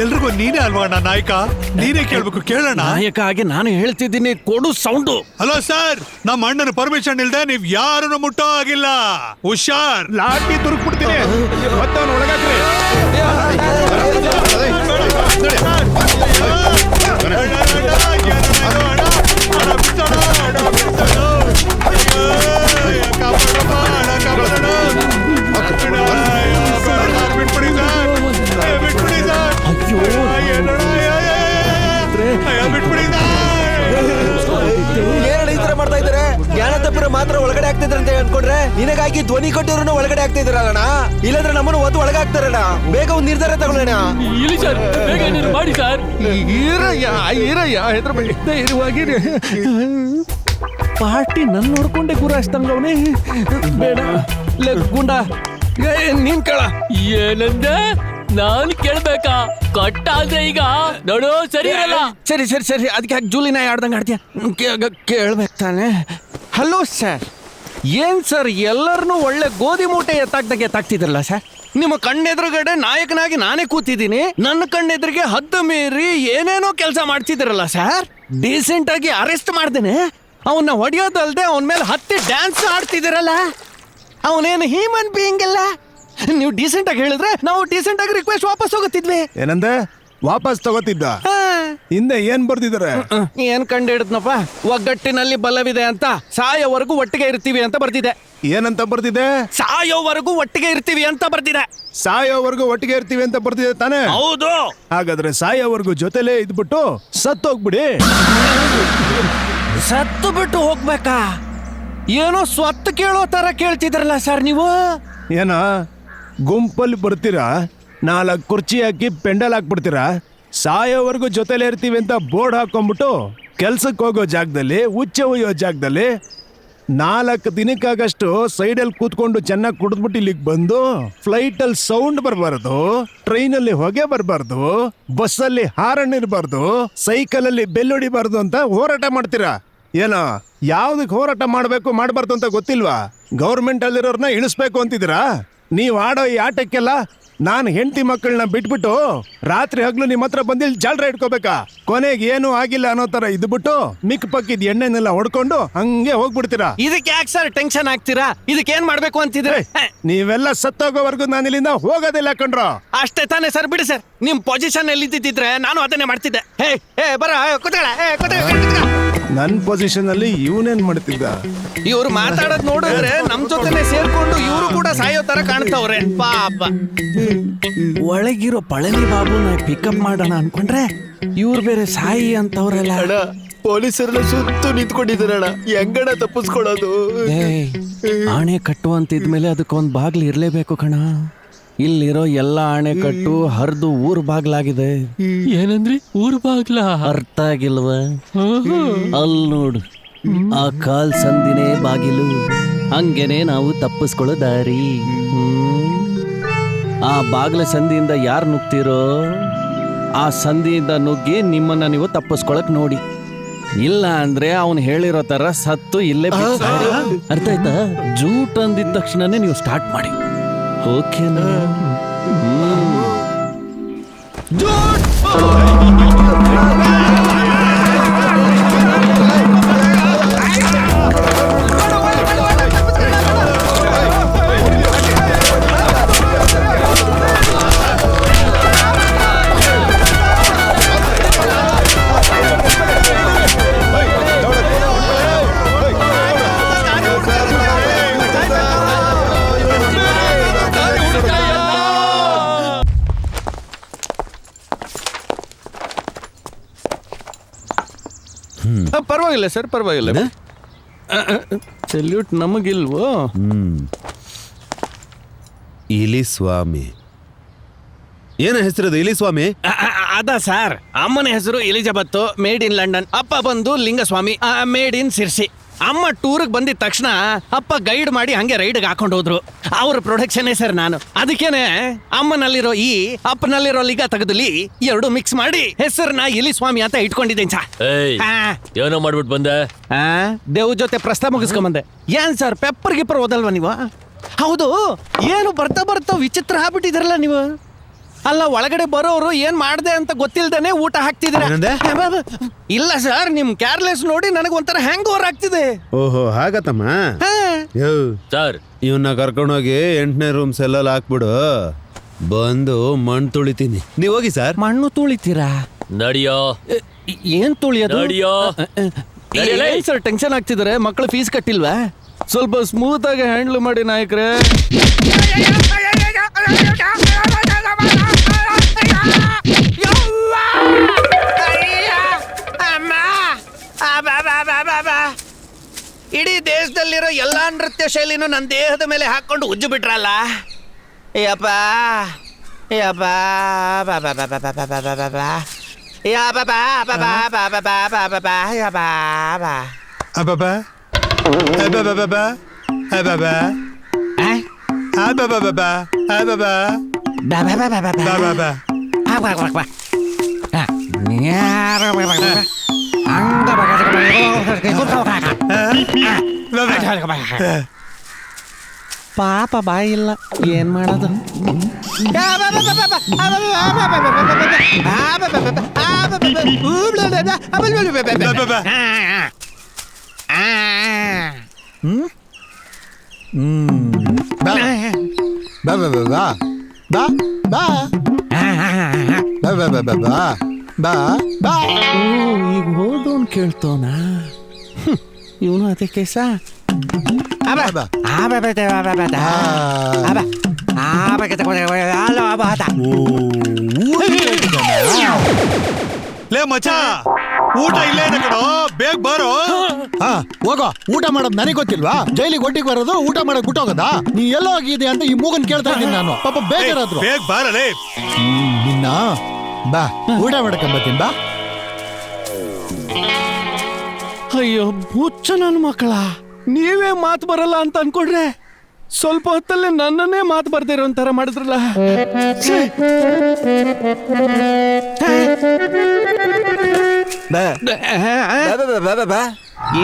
ಎಲ್ರಿಗೂ ನೀನೇ ಅಲ್ವಾ ಅಣ್ಣ ನಾಯಕ? ನೀನೇ ಕೇಳ್ಬೇಕು, ಕೇಳೋಣ. ನಾಯಕ ಆಗಿ ನಾನು ಹೇಳ್ತಿದ್ದೀನಿ, ಕೊಡು ಸೌಂಡು. ಹಲೋ ಸರ್, ನಮ್ಮ ಅಣ್ಣನ ಪರ್ಮಿಷನ್ ಇಲ್ದೆ ನೀವ್ ಯಾರನ್ನು ಮುಟ್ಟೋ ಆಗಿಲ್ಲ. ಹುಷಾರ್. ಲಾಟಿ ತುರುಕ್ಬಿಡ್ತೀನಿ. ಮತ್ತೆ ಅವ್ನು ಒಳಗಾಕ್ರಿ. ಏನಣ್ಣ ಈ ತರ ಮಾಡ್ತಾ ಇದ್ದಾರೆ? ಜ್ಞಾನ ತಪ್ಪಿರೋ ಮಾತ್ರ ಒಳಗಡೆ ಆಗ್ತಿದ್ರೆ ಅಂತ ಅನ್ಕೊಂಡ್ರೆ ನಿನಗಾಗಿ ಧ್ವನಿ ಕೊಟ್ಟಿರೋನು ಒಳಗಡೆ ಆಗ್ತಾ ಇದ್ರಲ್ಲಣ್ಣ. ಇಲ್ಲಾಂದ್ರೆ ನಮ್ಮನ್ನು ಒತ್ತು ಒಳಗೆ ಆಗ್ತಾರಣ್ಣ. ಬೇಗ ಒಂದು ನಿರ್ಧಾರ ತಗೊಳ್ಳೋಣ. ಇಲ್ಲಿ ಸರ್, ಬೇಗ ಏನಾದ್ರು ಮಾಡಿ ಸರ್. ಈರಯ್ಯ ಹೆದರ್ಬೇಡಿ, ಧೈರ್ಯವಾಗಿರಿ. ಪಾರ್ಟಿ ನನ್ನ ನೋಡ್ಕೊಂಡೆ ಗುರಾಯಿಸ್ತಂಗವನೇ. ಬೇಡ ಗುಂಡ, ನೀನ್ ಕೇಳ. ಏನಂದೆ? ನಾನು ಕೇಳ್ಬೇಕಾ? ಕಟ್ಟಾದ್ರೆ ಈಗ ನೋಡು ಸರಿ ಇರಲ್ಲ. ಸರಿ ಸರಿ ಸರಿ, ಅದಕ್ಕೆ ಯಾಕೆ ಜೂಲಿನ ಆಡ್ದಂಗೆ ಆಡ್ತೀಯ? ಕೇಳ್ಬೇಕು ತಾನೆ. ಹಲೋ ಸರ್, ಏನ್ ಸರ್ ಎಲ್ಲರನ್ನೂ ಒಳ್ಳೆ ಗೋಧಿ ಮೂಟೆ ಎತ್ತಾಕ್ತಿದ್ರಲ್ಲ ಸರ್? ನಿಮ್ಮ ಕಣ್ಣೆದುರುಗಡೆ ನಾಯಕನಾಗಿ ನಾನೇ ಕೂತಿದ್ದೀನಿ, ನನ್ನ ಕಣ್ಣೆದುರಿಗೆ ಹದ್ದು ಮೀರಿ ಏನೇನೋ ಕೆಲಸ ಮಾಡ್ತಿದ್ರಲ್ಲ ಸರ್? ಡೀಸೆಂಟ್ ಆಗಿ ಅರೆಸ್ಟ್ ಮಾಡ್ದೇನೆ, ಅವನ್ನ ಹೊಡೆಯೋದಲ್ದೆ ಅವನ ಮೇಲೆ ಹತ್ತಿ ಡ್ಯಾನ್ಸ್ ಆಡ್ತಿದ್ದೀರಲ್ಲ. ಅವನೇನು ಹ್ಯೂಮನ್ ಬೀಯಿಂಗ್ ಅಲ್ಲ. ನೀವು ಡೀಸೆಂಟ್ ಆಗಿ ಹೇಳಿದ್ರೆ ನಾವು ಡೀಸೆಂಟ್ ಆಗಿ ರಿಕ್ವೆಸ್ಟ್ ವಾಪಸ್ ಹೋಗುತ್ತಿದ್ವಿ. ಏನಂದೆ? ವಾಪಸ್ ತಗೋತಿದ್ದ ಹಿಂದೆ ಏನ್ ಬರ್ದಿದ್ದಾರೆ? ಏನ್ ಕಂಡು ಹಿಡಿದ್ನಪ್ಪ, ಒಗ್ಗಟ್ಟಿನಲ್ಲಿ ಬಲವಿದೆ ಅಂತ, ಸಾಯೋವರೆಗೂ ಒಟ್ಟಿಗೆ ಇರ್ತೀವಿ ಅಂತ ಬರ್ದಿದೆ. ಏನಂತ ಬರ್ದಿದೆ? ಸಾಯೋವರೆಗೂ ಒಟ್ಟಿಗೆ ಇರ್ತೀವಿ ಅಂತ ಬರ್ದಿದೆ. ಸಾಯೋವರೆಗೂ ಒಟ್ಟಿಗೆ ಇರ್ತೀವಿ ಅಂತ ಬರ್ದಿದೆ ತಾನೇ? ಹೌದು. ಹಾಗಾದ್ರೆ ಸಾಯೋವರೆಗೂ ಜೊತೆಲೇ ಇದ್ಬಿಟ್ಟು ಸತ್ತೋಗ್ಬಿಡಿ. ಸತ್ತು ಬಿಟ್ಟು ಹೋಗ್ಬೇಕಾ? ಏನೋ ಸ್ವತ್ತು ಕೇಳೋ ತರ ಕೇಳ್ತಿದ್ರಲ್ಲ ಸರ್ ನೀವು. ಏನ ಗುಂಪಲ್ಲಿ ಬರ್ತೀರಾ, 4 ಕುರ್ಚಿ ಹಾಕಿ ಪೆಂಡಲ್ ಹಾಕ್ಬಿಡ್ತೀರಾ, ಸಾಯೋವರೆಗೂ ಜೊತೆಲೇ ಇರ್ತೀವಿ ಅಂತ ಬೋರ್ಡ್ ಹಾಕೊಂಡ್ಬಿಟ್ಟು ಕೆಲ್ಸಕ್ಕೆ ಹೋಗೋ ಜಾಗದಲ್ಲಿ, ಉಚ್ಚೆ ಒಯ್ಯೋ ಜಾಗದಲ್ಲಿ 4 ದಿನಕ್ಕಾಗಷ್ಟು ಸೈಡಲ್ಲಿ ಕೂತ್ಕೊಂಡು ಚೆನ್ನಾಗಿ ಕುಡಿದ್ಬಿಟ್ಟು ಇಲ್ಲಿಗೆ ಬಂದು ಫ್ಲೈಟಲ್ಲಿ ಸೌಂಡ್ ಬರಬಾರ್ದು, ಟ್ರೈನಲ್ಲಿ ಹೊಗೆ ಬರಬಾರ್ದು, ಬಸ್ಸಲ್ಲಿ ಹಾರನ್ ಇರಬಾರ್ದು, ಸೈಕಲಲ್ಲಿ ಬೆಲ್ ಹೊಡಿಬಾರ್ದು ಅಂತ ಹೋರಾಟ ಮಾಡ್ತೀರಾ. ಏನೋ ಯಾವ್ದಕ್ಕೆ ಹೋರಾಟ ಮಾಡಬೇಕು ಮಾಡಬಾರ್ದು ಅಂತ ಗೊತ್ತಿಲ್ವಾ? ಗೌರ್ಮೆಂಟ್ ಅಲ್ಲಿರೋರ್ನ ಇಳಿಸ್ಬೇಕು ಅಂತಿದ್ದೀರಾ? ನೀವು ಆಡೋ ಈ ಆಟಕ್ಕೆಲ್ಲ ನಾನು ಹೆಂಡತಿ ಮಕ್ಕಳನ್ನ ಬಿಟ್ಬಿಟ್ಟು ರಾತ್ರಿ ಹಗ್ಲು ನಿಮ್ಮ ಹತ್ರ ಬಂದಿಲ್ಲಿ ಜಾಲ್ರ ಇಟ್ಕೋಬೇಕಾ? ಕೊನೆಗೆ ಏನು ಆಗಿಲ್ಲ ಅನ್ನೋ ತರ ಇದ್ಬಿಟ್ಟು ಮಿಕ್ ಪಕ್ಕಿದ್ ಎಣ್ಣೆನೆಲ್ಲ ಹೊಡ್ಕೊಂಡು ಹಂಗೆ ಹೋಗ್ಬಿಡ್ತೀರಾ. ಇದಕ್ಕೆ ಯಾಕೆ ಸರ್ ಟೆನ್ಷನ್ ಆಗ್ತೀರಾ? ಇದಕ್ಕೆ ಏನ್ ಮಾಡ್ಬೇಕು ಅಂತಿದ್ರೆ? ನೀವೆಲ್ಲ ಸತ್ತೋಗೋವರೆಗೂ ನಾನು ಇಲ್ಲಿಂದ ಹೋಗೋದಿಲ್ಲ ಕಣ್ರೋ. ಅಷ್ಟೇ ತಾನೇ ಸರ್, ಬಿಡಿ ಸರ್. ನಿಮ್ ಪೊಸಿಷನ್ ಎಲ್ಲಿ ಇದ್ದಿದ್ರೆ ನಾನು ಅದನ್ನೇ ಮಾಡ್ತಿದ್ದೆ. ಹೇ ಹೇ ಬರ ನನ್ನ ಪೊಸಿಷನ್ ಅಲ್ಲಿ ಇವನೇನ್ ಮಾಡ್ತಿದ್ದ? ಇವ್ರು ಮಾತಾಡೋದ್ ನೋಡಿದ್ರೆ ನಮ್ ಜೊತೆನೆ ಸೇರ್ಕೊಂಡು ಇವರು ಕೂಡ ಸಾಯೋ ತರ ಕಾಣ್ತಾವ್ರೆ ಪಾಪ. ಒಳಗಿರೋ ಪಳನಿ ಬಾಬುನ ಪಿಕಪ್ ಮಾಡೋಣ ಅನ್ಕೊಂಡ್ರೆ ಇವ್ರು ಬೇರೆ ಸಾಯಿ ಅಂತವ್ರಲ್ಲ. ಪೊಲೀಸರೆಲ್ಲ ಸುತ್ತು ನಿಂತ್ಕೊಂಡಿದ್ದಾರಣ, ಹೆಂಗಣ ತಪ್ಪಿಸ್ಕೊಳ್ಳೋದು? ಆಣೆ ಕಟ್ಟುವಂತಿದ್ಮೇಲೆ ಅದಕ್ಕೊಂದ್ ಬಾಗ್ಲು ಇರ್ಲೇಬೇಕು ಕಣ. ಇಲ್ಲಿರೋ ಎಲ್ಲ ಅಣೆಕಟ್ಟು ಹರಿದು ಊರ್ ಬಾಗ್ಲಾಗಿದೆ. ಏನಂದ್ರಿ? ಊರ್ ಬಾಗ್ಲ? ಅರ್ಥ ಆಗಿಲ್ವ? ಅಲ್ಲಿ ನೋಡು, ಆ ಕಾಲ್ ಸಂದಿನೇ ಬಾಗಿಲು, ಹಂಗೇನೆ ನಾವು ತಪ್ಪಿಸ್ಕೊಳ್ಳೋ ದಾರಿ. ಆ ಬಾಗ್ಲ ಸಂದಿಯಿಂದ ಯಾರು ನುಗ್ತಿರೋ ಆ ಸಂದಿಯಿಂದ ನುಗ್ಗಿ ನಿಮ್ಮನ್ನ ನೀವು ತಪ್ಪಿಸ್ಕೊಳಕ್ ನೋಡಿ. ಇಲ್ಲ ಅಂದ್ರೆ ಅವನು ಹೇಳಿರೋ ತರ ಸತ್ತು ಇಲ್ಲೇ ಬಿಸಾಡಿ. ಅರ್ಥ ಆಯ್ತಾ? ಜೂಟ್ ಅಂದಿದ ತಕ್ಷಣನೇ ನೀವು ಸ್ಟಾರ್ಟ್ ಮಾಡಿ. ಓಕೆನಾ? ಪರವಾಗಿಲ್ಲ ಸರ್, ಪರವಾಗಿಲ್ಲ. ಸಲ್ಯೂಟ್ ನಮಗಿಲ್ವೋ? ಇಲಿ ಸ್ವಾಮಿ ಏನ ಹೆಸರದು? ಇಲಿ ಸ್ವಾಮಿ ಅದ ಸರ್, ಅಮ್ಮನ ಹೆಸರು ಎಲಿಜಬೆತ್, ಮೇಡ್ ಇನ್ ಲಂಡನ್. ಅಪ್ಪ ಬಂದು ಲಿಂಗಸ್ವಾಮಿ, ಮೇಡ್ ಇನ್ ಸಿರ್ಸಿ. ಅಮ್ಮ ಟೂರ್ಗೆ ಬಂದಿದ ತಕ್ಷಣ ಅಪ್ಪ ಗೈಡ್ ಮಾಡಿ ಹಂಗೆ ರೈಡ್ಗೆ ಹಾಕೊಂಡು ಹೋದ್ರು. ಅವ್ರ ಪ್ರೊಡಕ್ಷನ್ ಸರ್ ನಾನು. ಅದಕ್ಕೇನೆ ಅಮ್ಮನಲ್ಲಿರೋ ಈ, ಅಪ್ಪನಲ್ಲಿರೋ ಲಿಗ ತೆಗೆದುಲಿ ಎರಡು ಮಿಕ್ಸ್ ಮಾಡಿ ಹೆಸರನ್ನ ಇಲಿ ಸ್ವಾಮಿ ಅಂತ ಇಟ್ಕೊಂಡಿದ್ದೇನೆ ಸರ್. ಏನೋ ಮಾಡ್ಬಿಟ್ಟು ಬಂದೆ? ದೇವ್ ಜೊತೆ ಪ್ರಸ್ತಾವ ಮುಗಿಸ್ಕೊಂಬಂದೆ. ಏನ್ ಸರ್ ಪೆಪ್ಪರ್ ಗಿಪ್ಪರ್ ಓದಲ್ವಾ ನೀವು? ಹೌದು, ಏನು ಬರ್ತಾ ಬರ್ತಾ ವಿಚಿತ್ರ ಆಗ್ಬಿಟ್ಟಿದ್ರಲ್ಲ ನೀವು. ಅಲ್ಲ, ಒಳಗಡೆ ಬರೋರು ಏನ್ ಮಾಡ್ದೆ ಅಂತ ಗೊತ್ತಿಲ್ದೇನೆ ಊಟ ಹಾಕ್ತಿದ್ರೆ. ಇಲ್ಲ ಸರ್, ನಿಮ್ ಕೇರ್ಲೆಸ್ ನೋಡಿ ನನಗೆ ಒಂಥರ ಹ್ಯಾಂಗ್ ಓವರ್ ಆಗ್ತಿದೆ. ಓಹೋ ಹಾಗತ್ತಮ್ಮ. ಸರ್, ಇವನ್ನ ಕರ್ಕೊಂಡೋಗಿ 8ನೇ ರೂಮ್ ಸೆಲ್ಲಲ್ಲಿ ಹಾಕ್ಬಿಡು, ಬಂದು ಮಣ್ಣು ತುಳಿತೀನಿ. ನೀವ್ ಹೋಗಿ ಸರ್. ಮಣ್ಣು ತುಳಿತೀರಾ? ನಡಿಯೋ. ಏನ್ ತುಳಿಯೋದು? ನಡಿಯೋ. ಏನ್ ಸರ್ ಟೆನ್ಷನ್ ಆಗ್ತಿದ್ದಾರೆ? ಮಕ್ಕಳು ಫೀಸ್ ಕಟ್ಟಿಲ್ವಾ? ಸ್ವಲ್ಪ ಸ್ಮೂತ್ ಆಗಿ ಹ್ಯಾಂಡ್ಲ್ ಮಾಡಿ ನಾಯಕರೇ. ಇಡೀ ದೇಶದಲ್ಲಿರೋ ಎಲ್ಲಾ ನೃತ್ಯ ಶೈಲಿನೂ ನನ್ನ ದೇಹದ ಮೇಲೆ ಹಾಕೊಂಡು ಉಜ್ಜು ಬಿಟ್ರಲ್ಲ. ಯಪ್ಪ ಯಪ್ಪ ಪಾಪ ಬಾಯಿ ಇಲ್ಲ, ಏನ್ ಮಾಡೋದು? ಈಗ ಹೋದವನ್ ಕೇಳ್ತೋನ ಇವನು ಅದೇ ಕೇಸ ಲೇ ಮಚ ಊಟ ಇಲ್ಲೇ ಇದೆ ಕಣೋ, ಬೇಗ ಬಾರೋ. ಹೋಗೋ, ಊಟ ಮಾಡೋದು ನನಗೆ ಗೊತ್ತಿಲ್ವಾ? ಜೈಲಿಗೆ ಒಟ್ಟಿಗೆ ಬರೋದು, ಊಟ ಮಾಡಕ್ ಬಿಟ್ಟೋಗದಾ? ನೀ ಎಲ್ಲೋ ಹೋಗಿದೆ ಅಂತ ಈ ಮೂಗನ್ ಕೇಳ್ತಾ ಇದ್ದೀನಿ ನಾನು. ಪಾಪ ಬೇಜಾರಾದ್ರು. ಬೇಗ ಬಾರಲೇ. ನಿನ್ನ ಬಾ ಊಟ ಮಾಡಕೊಂಬತ್ತೀನಿ ಬಾ. ಅಯ್ಯೋ ಹುಚ್ಚ ನನ್ನ ಮಕ್ಕಳ, ನೀವೇ ಮಾತು ಬರಲ್ಲ ಅಂತ ಅನ್ಕೊಂಡ್ರೆ ಸ್ವಲ್ಪ ಹೊತ್ತಲ್ಲೇ ನನ್ನನ್ನೇ ಮಾತು ಬರ್ದೇ ಇರೋ ತರ ಮಾಡಿದ್ರಲ್ಲ. ಛೇ.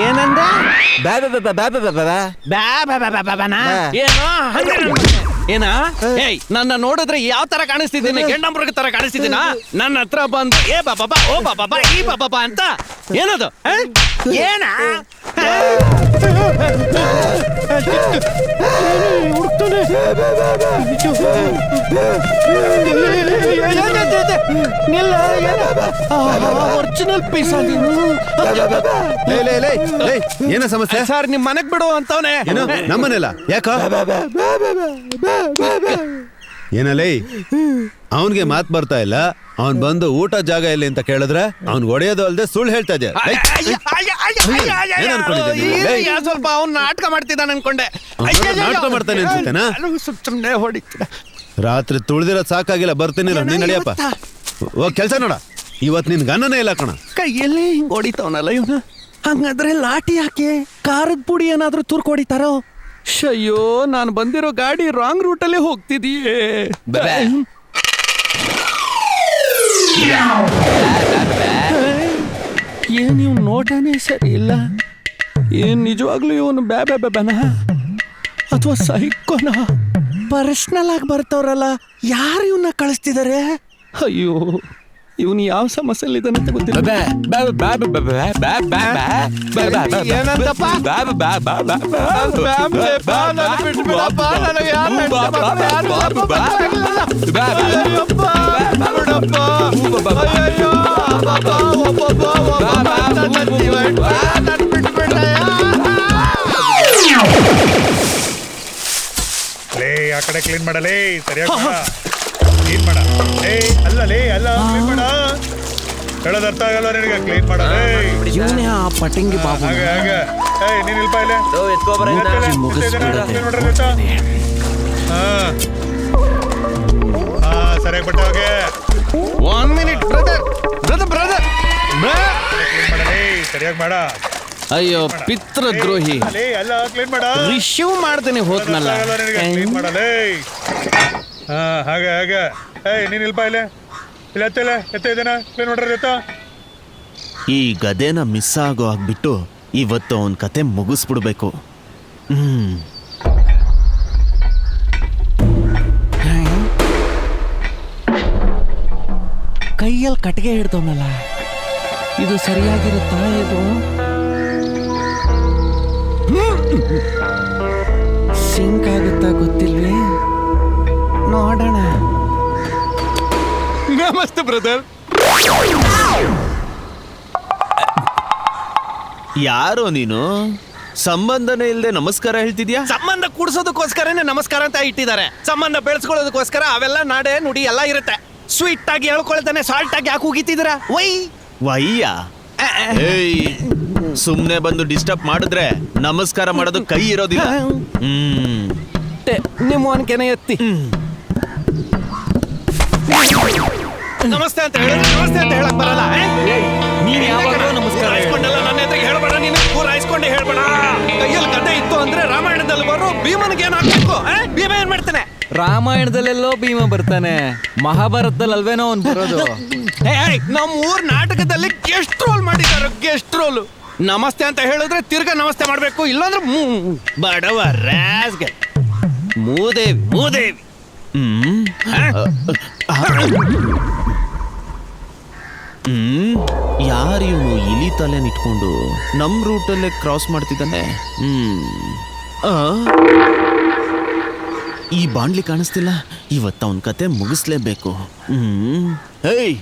ಏನಂದ? ಏನ? ಏಯ್, ನನ್ನ ನೋಡಿದ್ರೆ ಯಾವ ತರ ಕಾಣಿಸ್ತಿದ್ದೀನಿ? ಗೆಂಡಮೃಗ ತರ ಕಾಣಿಸ್ತಿದ್ದೀನ? ನನ್ನ ಹತ್ರ ಬಂದು ಏ ಬಾಬಾ, ಓ ಬಾಬಾ, ಈ ಬಾಬಾ ಅಂತ ಏನದು? ಏನ ಒರಿಜಿನಲ್ ಪೀಸ್ ಏನ ಸಮಸ್ಯೆ ಸರ್? ನಿಮ್ ಮನೆಗ್ ಬಿಡು ಅಂತವನೇ. ನಮ್ಮನೆಲ್ಲ ಯಾಕ ಏನಲ್ಲೇ ಅವನ್ಗೆ ಮಾತ್ ಬರ್ತಾ ಇಲ್ಲ. ಅವನ್ ಬಂದು ಊಟ ಜಾಗ ಎಲ್ಲಿ ಅಂತ ಕೇಳಿದ್ರೆ ಅವ್ನ್ ಹೊಡೆಯೋದು ಅಲ್ದೆ ಸುಳ್ಳು ಹೇಳ್ತಾ ಇದ್ದೆ. ಸ್ವಲ್ಪ ಅವ್ನ ನಾಟಕ ಮಾಡ್ತಿದ್ದಾನೆ ಅನ್ಕೊಂಡೆ. ನಾಟಕ ಮಾಡ್ತಾನೆ ಅನ್ಸುತ್ತೇನಾ? ಸುಮ್ಮನೆ ಹೊಡಿತೀರ. ರಾತ್ರಿ ತುಳಿದಿರೋದ್ ಸಾಕಾಗಿಲ್ಲ, ಬರ್ತೀನಿ ನೀನ್ ನಡಿಯಪ್ಪ. ಓ ಕೆಲ್ಸ ನೋಡ, ಇವತ್ ನಿನ್ ಗನ್ನನೇ ಇಲ್ಲ ಕಣ. ಕೈಯಲ್ಲೇ ಹಿಂಗ್ ಹೊಡಿತಾವನಲ್ಲ ಇವನು. ಹಂಗಾದ್ರೆ ಲಾಠಿ ಹಾಕಿ ಖಾರದ ಪುಡಿ ಏನಾದ್ರೂ ತುರ್ಕ್ ಹೊಡಿತಾರೋ? ಅಯ್ಯೋ, ನಾನು ಬಂದಿರೋ ಗಾಡಿ ರಾಂಗ್ ರೂಟಲ್ಲೇ ಹೋಗ್ತಿದೀಯೇ. ಏನ್ ಇವ್ ನೋಟನೇ ಸರಿ ಇಲ್ಲ. ಏನ್ ನಿಜವಾಗ್ಲೂ ಇವನು ಬ್ಯಾಬನ ಅಥವಾ ಸೈಕೋನ? ಪರ್ಸನಲ್ ಆಗಿ ಬರ್ತವ್ರಲ್ಲ, ಯಾರು ಇವನ್ನ ಕಳಿಸ್ತಿದಾರೆ? ಅಯ್ಯೋ, ಇವನು ಯಾವ ಸಮಸ್ಯೆಯಲ್ಲಿ ಇದ್ದಾನೆ ಅಂತ ಗೊತ್ತಿಲ್ಲ. ಲೇ ಆ ಕಡೆ ಕ್ಲೀನ್ ಮಾಡಲೇ, ಸರಿಯಾಗಿ ಕ್ಲೀನ್ ಮಾಡ. ಅಲ್ಲ ಕ್ಲೀನ್ ಮಾಡ. ಹೇಳೋದು ಅರ್ಥ ಆಗಲ್ಲ ನಿನಗೆ? ಕ್ಲೀನ್ ಮಾಡಲೇ. ಇವನೇ ಆ ಪಟಂಗಿ ಬಾಬು. ಹಾಗೆ ನೀನ್ ಇಲ್ಪ ಇಲ್ಲ ಸರಿಯಾಗಿ ಬಟ್ಟ ಹೋಗೆ. 1 minute ಬ್ರದರ್. ಕ್ಲೀನ್ ಮಾಡಲೇ, ಸರಿಯಾಗಿ ಮಾಡ. ಅಯ್ಯೋ ಪಿತೃದ್ರೋಹಿ, ಅಲ್ಲ ಕ್ಲೀನ್ ಮಾಡ. ರಿಶೀವ್ ಮಾಡ್ದೇನೆ ಹೋದ್ನಲ್ಲ. ಕ್ಲೀನ್ ಮಾಡಲೇ. ಹಾಗೆ ನೀನ್ ಇಲ್ಪ ಇಲ್ಲ ಎತ್ತ ಇದೇನ ಕ್ಲೀನ್ ಮಾಡ್ರಿ. ಈ ಗದೆನ ಮಿಸ್ ಆಗೋ ಆಗ್ಬಿಟ್ಟು ಇವತ್ತು ಅವನ್ ಕತೆ ಮುಗಿಸ್ಬಿಡ್ಬೇಕು. ಕೈಯಲ್ಲಿ ಕಟ್ಟಿಗೆ ಹಿಡ್ದವನಲ್ಲ, ಇದು ಸರಿಯಾಗಿರುತ್ತಾ? ಇದು ಸಿಂಕ್ ಆಗುತ್ತಾ ಗೊತ್ತಿಲ್ವೇ? ನೋಡೋಣ. ನಮಸ್ತೆ ಬ್ರದರ್. ಯಾರೋ ನೀನು? ಸಂಬಂಧನೇ ಇಲ್ಲದೆ ನಮಸ್ಕಾರ ಹೇಳ್ತಿದ್ಯಾ? ಸಂಬಂಧ ಕೂಡ್ಸೋದಕ್ಕೋಸ್ಕರನೇ ನಮಸ್ಕಾರ ಅಂತ ಇಟ್ಟಿದ್ದಾರೆ. ಸಂಬಂಧ ಬೆಳೆಸ್ಕೊಳ್ಳೋದಕ್ಕೋಸ್ಕರ ಅವೆಲ್ಲ ನಾಡೆ ನುಡಿ ಎಲ್ಲ ಇರುತ್ತೆ. ಸ್ವೀಟ್ ಆಗಿ ಹೇಳ್ಕೊಳ್ತಾನೆ, ಸಾಲ್ಟ್ ಆಗಿ ಯಾಕೆ ಉಗಿತಿದ್ರ? ವಯ್ಯ ಏಯ್, ಸುಮ್ನೆ ಬಂದು ಡಿಸ್ಟರ್ಬ್ ಮಾಡಿದ್ರೆ ನಮಸ್ಕಾರ ಮಾಡೋದು ಕೈ ಇರೋದಿಲ್ಲ. ನಿಮ್ಮ ಅನ್ಕೆನೆ ಎತ್ತಿ ನಮಸ್ತೆ ಅಂತ ಹೇಳಿದ್ರೆ ನಮಸ್ತೆ ಅಂತ ಹೇಳಕ್ ಬರಲ್ಲ. ನೀನ್ ಯಾವಾಗಲೂ ನಮಸ್ಕಾರ ಹಾಯಿಸ್ಕೊಂಡಲ್ಲ ನನ್ನ ಎದುರಿಗೆ ಹೇಳ್ಬೇಡ. ನೀನು ಪೂರ ಹಾಯಿಸ್ಕೊಂಡೆ ಹೇಳ್ಬೇಡ. ಕೈಯಲ್ಲಿ ಕತೆ ಇತ್ತು ಅಂದ್ರೆ ರಾಮಾಯಣದಲ್ಲಿ ಬರೋ ಭೀಮನಿಗೆ ಏನ್ ಹಾಕ್ಬೇಕು? ಭೀಮ ಏನ್ ಮಾಡ್ತಾನೆ? ರಾಮಾಯಣದಲ್ಲೆಲ್ಲೋ ಭೀಮ ಬರ್ತಾನೆ, ಮಹಾಭಾರತದಲ್ಲಿ ಅಲ್ವೇನೋ ಅವ್ನು ಬರೋದು. ನಮ್ಮ ಊರ್ ನಾಟಕದಲ್ಲಿ ಗೆಸ್ಟ್ ರೋಲ್ ಮಾಡಿದಾರೆ. Guest roll. ನಮಸ್ತೆ ಅಂತ ಹೇಳಿದ್ರೆ ತಿರ್ಗಾ ನಮಸ್ತೆ ಮಾಡ್ಬೇಕು, ಇಲ್ಲಾಂದ್ರೆ ಬಡವ ರಾಸ್ಗೆ ಮೂದೇವಿ. ಯಾರು ಇವನು ಇಲಿ ತಲೆ ಇಟ್ಕೊಂಡು ನಮ್ ರೂಟಲ್ಲೇ ಕ್ರಾಸ್ ಮಾಡ್ತಿದ್ದಾನೆ? ಈ ಬಾಂಡ್ಲಿ ಕಾಣಿಸ್ತಿಲ್ಲ, ಇವತ್ತು ಅವನ ಕತೆ ಮುಗಿಸ್ಲೇಬೇಕು. ಹೇಯ್,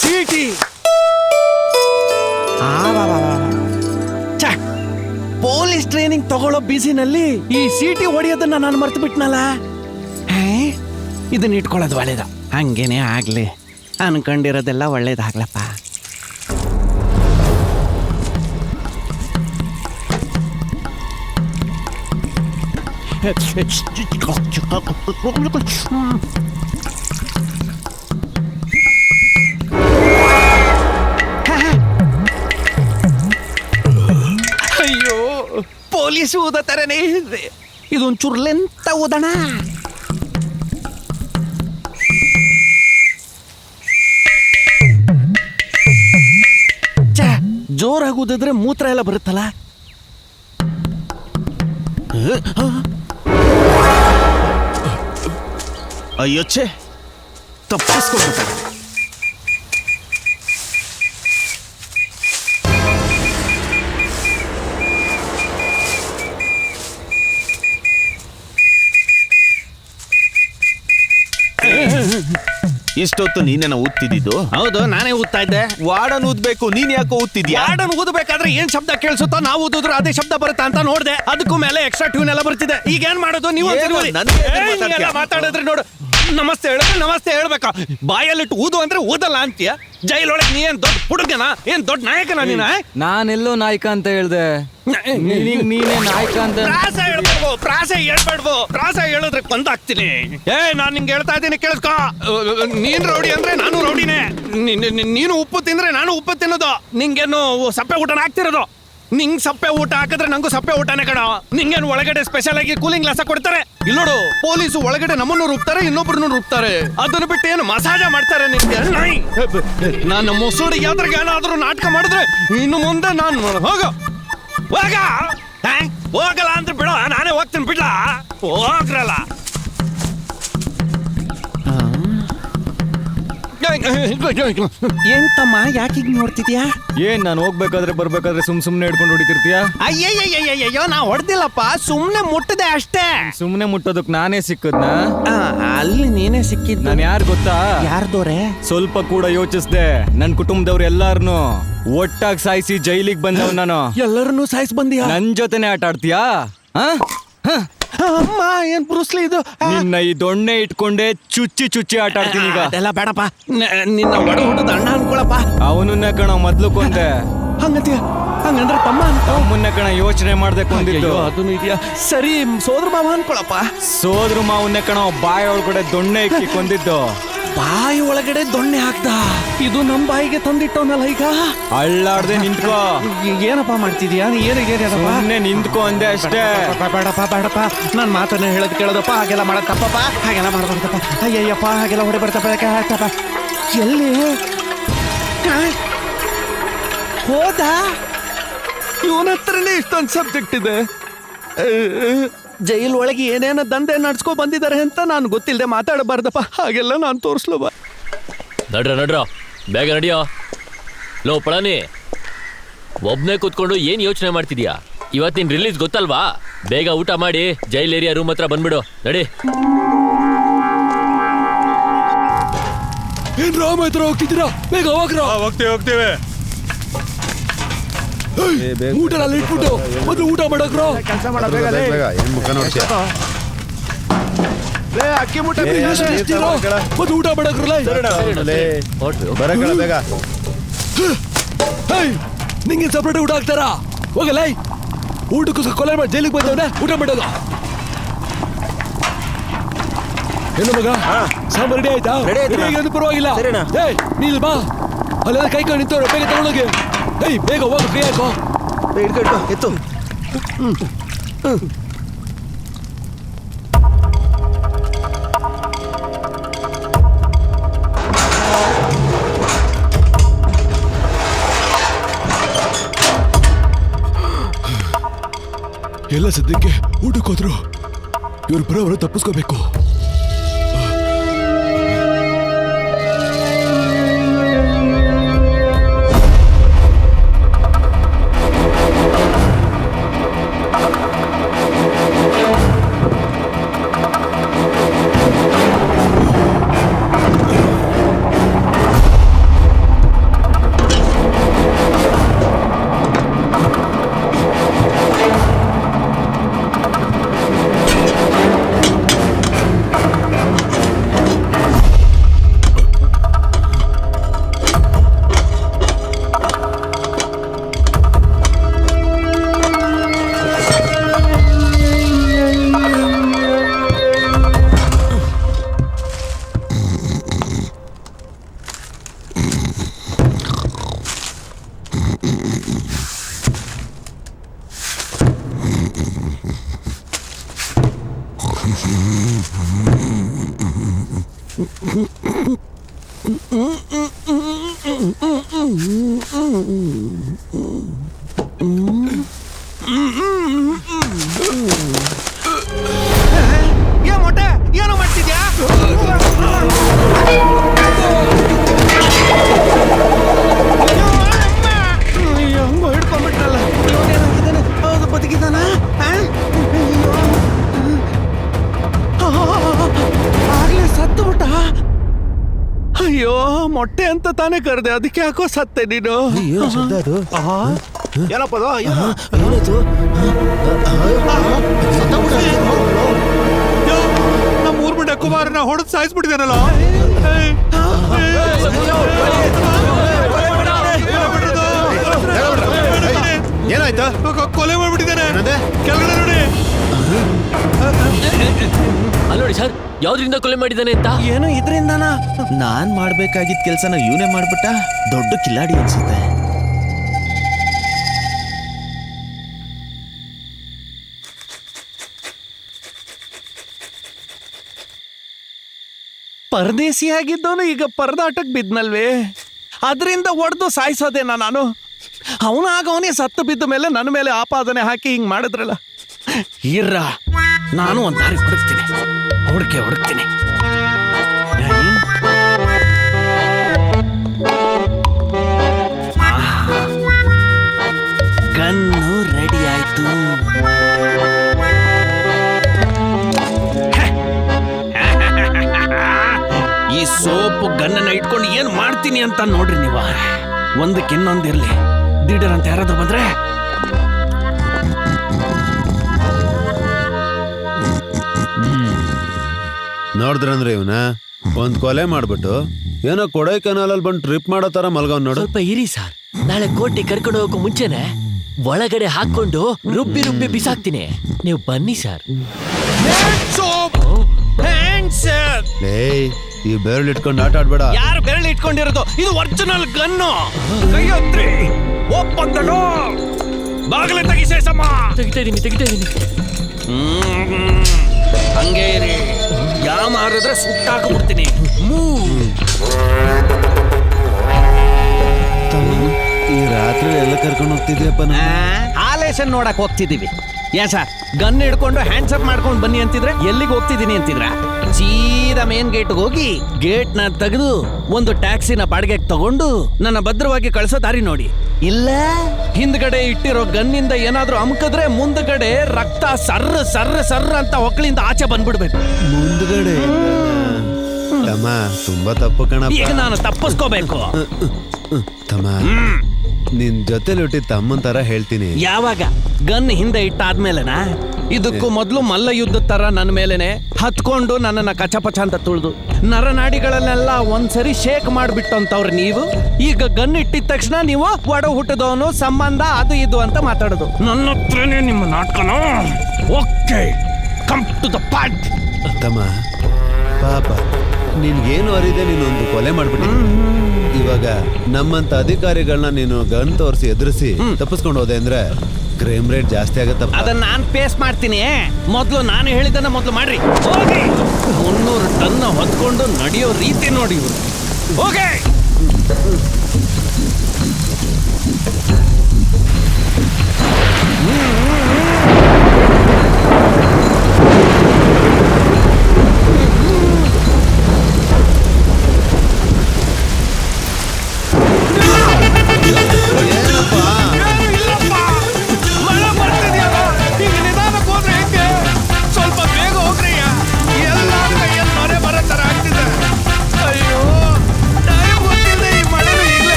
ಸಿಟಿ ಪೊಲೀಸ್ ಟ್ರೈನಿಂಗ್ ತಗೊಳ್ಳೋ ಬಿಸಿನಲ್ಲಿ ಈ ಸಿಟಿ ಹೊಡೆಯೋದನ್ನ ನಾನು ಮರ್ತು ಬಿಟ್ನಲ್ಲ. ಇದನ್ನ ಇಟ್ಕೊಳ್ಳೋದು ಒಳ್ಳೇದು. ಹಂಗೇನೆ ಆಗ್ಲಿ, ಅನ್ಕೊಂಡಿರೋದೆಲ್ಲ ಒಳ್ಳೇದಾಗ್ಲಪ್ಪ. ಅಯ್ಯೋ, ಪೊಲೀಸ್ ಊದ ತರನೇ ಇದೆ. ಇದೊಂಚೂರು ಲೆಂತ ಊದಣ. ಜೋರಾಗಿ ಊದಿದ್ರೆ ಮೂತ್ರ ಎಲ್ಲ ಬರುತ್ತಲ್ಲ. ಅಯ್ಯೋ ಛೇ, ತಪ್ಪಿಸ್ಕೊಂಡ್ಬಿಟ್ಟೆ. ಇಷ್ಟೊತ್ತು ನೀನೇನ ಊದ್ತಿದ್ದು? ಹೌದು, ನಾನೇ ಊದ್ತಾ ಇದ್ದೆ. ವಾರ್ಡನ್ ಊದ್ಬೇಕು, ನೀನ್ ಯಾಕೋ ಊದ್ತಿದ್ಯಾ? ಹಾಡನ್ನು ಊದಬೇಕಾದ್ರೆ ಏನ್ ಶಬ್ದ ಕೇಳಿಸುತ್ತೋ ನಾವು ಊದಿದ್ರು ಅದೇ ಶಬ್ದ ಬರುತ್ತಾ ಅಂತ ನೋಡ್ದೆ. ಅದಕ್ಕೂ ಮೇಲೆ ಎಕ್ಸ್ಟ್ರಾ ಟ್ಯೂನ್ ಎಲ್ಲ ಬರ್ತಿದೆ. ಈಗ ಏನ್ ಮಾಡೋದು ನೀವು? ಏನು ನನ್ಗೆ ಎದುರು ಮಾತಾಡ್ತೀಯ? ಮಾತಾಡಿದ್ರೆ ನೋಡು, ನಮಸ್ತೆ ಹೇಳಿದ್ರೆ ನಮಸ್ತೆ ಹೇಳ್ಬೇಕಾ? ಬಾಯಲ್ಲಿಟ್ಟು ಊದು ಅಂದ್ರೆ ಊದಲ್ಲ ಅಂತೀಯ? ಜೈಲೊಳಗೆ ನೀ ಏನ್ ದೊಡ್ಡ ಹುಡುಗನ, ಏನ್ ದೊಡ್ಡ ನಾಯಕನ ನೀನ? ನಾನೆಲ್ಲೋ ನಾಯಕ ಅಂತ ಹೇಳ್ದೆ, ನೀನೇ ನಾಯಕ ಅಂತ. ಪ್ರಾಸ ಹೇಳ್ಬೇಡ್ವು, ಪ್ರಾಸ ಹೇಳ್ಬೇಡ್ವು. ಪ್ರಾಸ ಹೇಳಿದ್ರೆ ಕೊಂದಾಗ್ತೀನಿ. ನಾನ್ ನಿಂಗೆ ಹೇಳ್ತಾ ಇದ್ದೀನಿ, ಕೇಳಿಸ್ಕೊ. ನೀನ್ ರೌಡಿ ಅಂದ್ರೆ ನಾನು ರೌಡಿನೇ. ನೀನು ಉಪ್ಪು ತಿಂದ್ರೆ ನಾನು ಉಪ್ಪು ತಿನ್ನೋದು. ನಿಂಗೇನು ಸಪ್ಪೆ ಊಟನ ಹಾಕ್ತಿರೋದು? ನಿಂಗ್ ಸಪ್ಪೆ ಊಟ ಹಾಕಿದ್ರೆ ನಂಗೂ ಸಪ್ಪೆ ಊಟನೇ ಕಣ. ನಿಂಗೇನು ಒಳಗಡೆ ಸ್ಪೆಷಲ್ ಆಗಿ ಕೂಲಿಂಗ್ ಗ್ಲಾಸ ಕೊಡ್ತಾರೆ? ಇಲ್ಲೋಡು, ಪೊಲೀಸು ಒಳಗಡೆ ನಮ್ಮನ್ನು ರುಬ್ತಾರೆ, ಇನ್ನೊಬ್ರನ್ನು ರುಬ್ತಾರೆ. ಅದನ್ನು ಬಿಟ್ಟು ಏನು ಮಸಾಜ ಮಾಡ್ತಾರೆ ನಿನ್ಗೆ? ನಾನು ಮೊಸರು ಯಾವ್ದ್ರಿಗೆ ಏನಾದ್ರೂ ನಾಟಕ ಮಾಡಿದ್ರೆ ಇನ್ನು ಮುಂದೆ ನಾನು ಹೋಗಲ್ಲ ಅಂದ್ರೆ ಬಿಡೋ, ನಾನೇ ಹೋಗ್ತೀನಿ. ಬಿಡ್ಲ ಹೋಗ್ರಲ್ಲ. ಏನ್ ತಮ್ಮ, ಯಾಕೀಗ ನೋಡ್ತಿದ್ಯಾ? ಏನ್ ನಾನು ಹೋಗ್ಬೇಕಾದ್ರೆ ಬರ್ಬೇಕಾದ್ರೆ ಸುಮ್ನೆ ಹಿಡ್ಕೊಂಡು ಹೊಡಿತಿರ್ತೀಯ? ಅಯ್ಯಯ್ಯಯ್ಯಯ್ಯೋ, ನಾ ಹೊಡೆದಿಲ್ಲಪ್ಪ, ಸುಮ್ನೆ ಮುಟ್ಟದೆ ಅಷ್ಟೇ. ಸುಮ್ನೆ ಮುಟ್ಟೋದಕ್ ನಾನೇ ಸಿಕ್ಕದ್ನ? ಅಲ್ಲಿ ನೀನೇ ಸಿಕ್ಕಿದ್. ನಾನು ಯಾರು ಗೊತ್ತಾ? ಯಾರ್ದೋರೆ? ಸ್ವಲ್ಪ ಕೂಡ ಯೋಚಿಸ್ದೆ, ನನ್ ಕುಟುಂಬದವ್ರು ಎಲ್ಲಾರನು ಒಟ್ಟಾಗಿ ಸಾಯಿಸಿ ಜೈಲಿಗೆ ಬಂದವ್ ನಾನು. ಎಲ್ಲರನ್ನೂ ಸಾಯಿಸ್ ಬಂದಿಯಾ? ನನ್ ಜೊತೆನೆ ಆಟ ಆಡ್ತೀಯಾ? ಅಮ್ಮ, ಏನ್ ಬ್ರೂಸ್ಲಿ ಇದು? ನಿನ್ನ ಈ ದೊಣ್ಣೆ ಇಟ್ಕೊಂಡೆ ಚುಚ್ಚಿ ಆಟ ಆಡ್ತೀನಿ ಈಗ. ಅದೆಲ್ಲ ಬೇಡಪ್ಪ, ನಿನ್ನ ಒಡ ಹುಟ್ಟದ ಅಣ್ಣ ಅನ್ಕೊಳಪ್ಪ. ಅವನನ್ನ ಕಣ ಮೊದ್ಲು ಕೊಂದೆ. ಹಂಗಂತೀಯ? ಹಂಗಂದ್ರೆ ತಮ್ಮ ಅಂತ? ತಮ್ಮನ್ನ ಕಣ ಯೋಚನೆ ಮಾಡ್ದೆ ಕೊಂದಿದ್ದು. ಅದನ್ನು ಇದೆಯಾ? ಸರಿ, ಸೋದರ ಮಾವ ಅನ್ಕೊಳಪ್ಪ. ಸೋದ್ರ ಮಾವನ್ನೇ ಕಣ ಬಾಯಿ ಒಳಗಡೆ ದೊಣ್ಣೆ ಇಕ್ಕಿ ಕೊಂದಿದ್ದು. ಬಾಯಿ ಒಳಗಡೆ ದೊಣ್ಣೆ ಹಾಕ್ದ? ಇದು ನಮ್ ಬಾಯಿಗೆ ತಂದಿಟ್ಟವನಲ್ಲ ಈಗ. ಅಳ್ಳಾಡ್ದೆ ನಿಂತ್ಕೋ. ಏನಪ್ಪ ಮಾಡ್ತಿದ್ಯಾ? ಸುಮ್ನೆ ನಿಂತ್ಕೋ ಅಂದೆ ಅಷ್ಟೇ. ಬೇಡಪ್ಪ, ನಾನ್ ಮಾತನ್ನ ಹೇಳೋದ್ ಕೇಳೋದಪ್ಪ. ಹಾಗೆಲ್ಲ ಮಾಡೋದ್ ತಪ್ಪಪ್ಪ, ಹಾಗೆಲ್ಲ ಮಾಡ್ಬಾರ್ದಪ್ಪ. ಅಯ್ಯಯ್ಯಪ್ಪ, ಹಾಗೆಲ್ಲ ಹೊಡೆ ಬರ್ತಪ್ಪ. ಎಲ್ಲಿ ಹೋದ? ಇವನ ಹತ್ರನೇ ಇಷ್ಟೊಂದು ಸಬ್ಜೆಕ್ಟ್ ಇದೆ. ಜೈಲ್ ಒಳಗೆ ಏನೇನೋ ದಂಧೆ ನಡ್ಸ್ಕೊ ಬಂದಿದ್ದಾರೆ ಅಂತ ನಾನು ಗೊತ್ತಿಲ್ಲದೆ ಮಾತಾಡಬಾರ್ದಪ್ಪ. ಹಾಗೆಲ್ಲ ನಾನು ತೋರಿಸ್ಲುವ. ನಡ್ರ ಬೇಗ ನಡಿಯೋ. ಲೋ ಪಳನಿ, ಒಬ್ನೇ ಕೂತ್ಕೊಂಡು ಏನ್ ಯೋಚನೆ ಮಾಡ್ತಿದ್ಯಾ? ಇವತ್ತಿನ ರಿಲೀಸ್ ಗೊತ್ತಲ್ವಾ? ಬೇಗ ಊಟ ಮಾಡಿ ಜೈಲ್ ಏರಿಯಾ ರೂಮ್ ಹತ್ರ ಬಂದ್ಬಿಡು. ನಡಿ. ಏನ್ ರಾಮ ಹತ್ರ ಹೋಗ್ತಿದ್ದೀರಾ? ಬೇಗ ಹೋಗ್ರ. ಹೋಗ್ತೇವೆ. ಊಟ ಅಲ್ಲಿ ಇಟ್ಬಿಟ್ಟು ಮೊದಲು ಊಟ ಮಾಡಕ್ರೋ. ಕೆಲಸ ಮಾಡ, ಅಕ್ಕಿ ಮುಟ್ಟ ಮೊದಲು ಊಟ ಮಾಡಕ್ರಲ್ಲ. ನಿಂಗೆ ಸಪ್ರೇಟ್ ಊಟ ಹಾಕ್ತಾರ? ಹೋಗಲ್ಲ, ಊಟಕ್ಕೋಸ್ಕರ ಕೊಲೆ ಮಾಡಿ ಜೈಲಿಗೆ ಬಂದವನ ಊಟ ಮಾಡೋದು. ಏನು ಮಗ, ಸಾಂಬಾರ್ ರೆಡಿ ಆಯ್ತಾ? ರೆಡಿ ಪರವಾಗಿಲ್ಲ. ನೀಲ್ ಬಾ, ಅಲ್ಲೆಲ್ಲ ಕೈ ಕೈ ನಿಂತವ್ರೆ, ಬೇಗ ತಗೊಂಡೋಗಿ. ಬೇಗ ಹೋಗ, ಕೈ ಹಾಕೋ. ಎತ್ತು. ಎಲ್ಲ ಸದ್ಯಕ್ಕೆ ಊಟಕ್ಕೆ ಹೋದ್ರು. ಇವ್ರು ಬರೋವರು ತಪ್ಪಿಸ್ಕೋಬೇಕು. ಏ ಮೊಟ್ಟೆ ಏನೋ ಮಾಡ್ತಿದ್ಯಾ? ಹೆಂಗೋ ಹಿಡ್ಕೊಂಡ್ಬಿಟ್ರಲ್ಲ. ಇವನೇನಾಗಿದ್ದಾನೆ? ಹೌದು, ಬದುಕಿದ್ದಾನ? ಆಗ್ಲೇ ಸತ್ತು ಬಿಟ್ಟ. ಅಯ್ಯೋ, ಮೊಟ್ಟೆ ಅಂತ ತಾನೇ ಕರೆದೆ, ಅದಕ್ಕೆ ಯಾಕೋ ಸತ್ತೆ ನೀನು. ಏನಪ್ಪ ಅದು? ನಮ್ಮ ಊರ್ ಮುಂಡೆ ಕುಮಾರನ ಹೊಡೆದು ಸಾಯಿಸ್ಬಿಟ್ಟಿದಾನಲ್ಲ. ಏನಾಯ್ತಾ? ಕೊಲೆ ಮಾಡ್ಬಿಟ್ಟಿದ್ದಾನೆ. ಕೆಳಗಡೆ ನೋಡಿ. ಅಲ್ಲಿ ನೋಡಿ ಸರ್, ಯಾವ್ದ್ರಿಂದ ಕೊಲೆ ಮಾಡಿದ್ದಾನೆ ಅಂತ. ಏನು ಇದ್ರಿಂದಾನ? ನಾನ್ ಮಾಡ್ಬೇಕಾಗಿದ್ದ ಕೆಲ್ಸನ ಇವನೇ ಮಾಡ್ಬಿಟ್ಟ. ದೊಡ್ಡ ಕಿಲಾಡಿ ಅನ್ಸುತ್ತೆ. ಪರದೇಸಿಯಾಗಿದ್ದವನು ಈಗ ಪರದಾಟಕ್ಕೆ ಬಿದ್ನಲ್ವೇ, ಅದರಿಂದ ಒಡೆದು ಸಾಯಿಸೋದೇನಾ ನಾನು? ಅವನಾಗವನೇ ಸತ್ತು ಬಿದ್ದ ಮೇಲೆ ನನ್ನ ಮೇಲೆ ಆಪಾದನೆ ಹಾಕಿ ಹಿಂಗ್ ಮಾಡಿದ್ರಲ್ಲ. ಇರ್ರ, ನಾನು ಒಂದು ದಾರಿ ಹುಡುಕ್ತೀನಿ. ಗನ್ನು ರೆಡಿ ಆಯ್ತು. ಈ ಸೋಪು ಗನ್ನನ್ನ ಇಟ್ಕೊಂಡು ಏನ್ ಮಾಡ್ತೀನಿ ಅಂತ ನೋಡ್ರಿ ನೀವು. ಒಂದಕ್ಕೆ ಇನ್ನೊಂದಿರ್ಲಿ, ದಿಢೀರ್ ಅಂತ ಯಾರಾದ್ರೂ ಬಂದ್ರೆ ನೋಡಿದ್ರಂದ್ರೆ ಇವನ ಒಂದ್ ಕೊಲೆ ಮಾಡ್ಬಿಟ್ಟು ಏನೋ ಕೊಡೈಕೆನಾಲಲ್ಲಿ ಬಂದು ಟ್ರಿಪ್ ಮಾಡೋ ತರ ಮಲ್ಗವ್ ನೋಡು. ಸ್ವಲ್ಪ ಇರಿ ಸರ್, ನಾಳೆ ಕೋಟೆ ಕರ್ಕೊಂಡು ಹೋಗೋ ಮುಂಚೆನೆ ಒಳಗಡೆ ಹಾಕೊಂಡು ರುಬ್ಬಿ ಬಿಸಾಕ್ತೀನಿ. ನೀವು ಬನ್ನಿ ಸರ್. ಏಯ್, ಈ ಬೆರಳು ಇಟ್ಕೊಂಡು ಆಟ ಆಡ್ಬೇಡ. ಯಾರು ಬೆರಳು ಇಟ್ಕೊಂಡಿರೋದು? ಇದು ಒರಿಜಿನಲ್ ಗನ್ನು. ಕೈಯೊತ್ರಿ, ಓಪನ್ ದ ಡೋರ್. ಬಾಗಿಲು ತೆಗಿಸೇಸಮ್ಮ. ತೆಗಿತಾ ಇದೀನಿ. ಹಂಗೆ ಇರಿ, ಯಾವ ಮಾರಿದ್ರೆ ಸುಟ್ಟಾಕ್ಬಿಡ್ತೀನಿ. ಈ ರಾತ್ರಿ ಎಲ್ಲ ಕರ್ಕೊಂಡು ಹೋಗ್ತಿದ್ಯಪ್ಪ. ಆಲೇಶನ್ ನೋಡಕ್ ಹೋಗ್ತಿದೀವಿ. ಏನ್ ಸರ್, ಗನ್ ಹಿಡ್ಕೊಂಡು ಹ್ಯಾಂಡ್ಸ್ ಅಪ್ ಮಾಡ್ಕೊಂಡು ಬನ್ನಿ ಅಂತಿದ್ರೆ ಎಲ್ಲಿಗೆ ಹೋಗ್ತಿದ್ದೀನಿ ಅಂತಿದ್ರ? ಸೀದಾ ಮೇನ್ ಗೇಟ್ ಹೋಗಿ ಗೇಟ್ ನ ತೆಗೆದು ಒಂದು ಟ್ಯಾಕ್ಸಿನ ಬಾಡಿಗೆಗೆ ತಗೊಂಡು ನನ್ನ ಭದ್ರವಾಗಿ ಕಳ್ಸೋ ದಾರಿ ನೋಡಿ. ಇಲ್ಲ ಹಿಂದ್ಗಡೆ ಇಟ್ಟಿರೋ ಗನ್ನಿಂದ ಏನಾದ್ರೂ ಅಮ್ಕಿದ್ರೆ ಮುಂದ್ಗಡೆ ರಕ್ತ ಸರ್ರ ಅಂತ ಹೊಕ್ಕಳಿಂದ ಆಚೆ ಬಂದ್ಬಿಡ್ಬೇಕು. ಮುಂದ್ಗಡೆ ತಮ್ಮ ತುಂಬಾ ತಪ್ಪು ಕಣ. ಈಗ ನಾನು ತಪ್ಪಿಸ್ಕೋಬೇಕು. ತಮ್ಮ, ನಿನ್ ಜೊತೆಲಿ ಹುಟ್ಟಿ ತಮ್ಮನ್ ತರ ಹೇಳ್ತೀನಿ. ಯಾವಾಗ? ಗನ್ ಹಿಂದೆ ಇಟ್ಟಾದ್ಮೇಲೆನಾ? ಇದಕ್ಕೂ ಮೊದಲು ಮಲ್ಲ ಯುದ್ಧದ ತರ ನನ್ನ ಮೇಲೆನೆ ಹತ್ಕೊಂಡು ನನ್ನನ್ನ ಕಚಪಚ ಅಂತ ತುಳಿದು ನರನಾಡಿಗಳನ್ನೆಲ್ಲ ಒಂದ್ಸರಿ ಶೇಕ್ ಮಾಡ್ಬಿಟ್ಟಂತವ್ರು ನೀವು. ಈಗ ಗನ್ ಇಟ್ಟಿದ ತಕ್ಷಣ ನೀವು ಒಡ ಹುಟ್ಟದವನು, ಸಂಬಂಧ, ಅದು ಇದು ಅಂತ ಮಾತಾಡೋದು. ನನ್ನ ಹತ್ರನೇ ನಿಮ್ಮ ನಾಟಕನ. Okay, come to the point. ತಮ್ಮ, ಪಾಪ ನಿನ್ಗೇನು ಅರಿದೆ ನೀನೊಂದು ಕೊಲೆ ಮಾಡ್ಬಿಟ್ಟಿದ್ದೆ. ಇವಾಗ ನಮ್ಮಂತ ಅಧಿಕಾರಿಗಳನ್ನ ನೀನು ಗನ್ ತೋರಿಸಿ ಎದುರಿಸಿ ತಪ್ಪಿಸ್ಕೊಂಡು ಹೋದೆ ಅಂದ್ರೆ ಕ್ರೈಮ್ ರೇಟ್ ಜಾಸ್ತಿ ಆಗತ್ತಪ್ಪ. ಅದನ್ನ ನಾನು ಫೇಸ್ ಮಾಡ್ತೀನಿ. ಮೊದಲು ನಾನು ಹೇಳಿದ್ದನ್ನ ಮೊದಲು ಮಾಡ್ರಿ. ಹೋಗಿ 300 ಟನ್ ಹೊತ್ಕೊಂಡು ನಡೆಯೋ ರೀತಿ ನೋಡಿ ಇವರು. ಹೋಗಿ.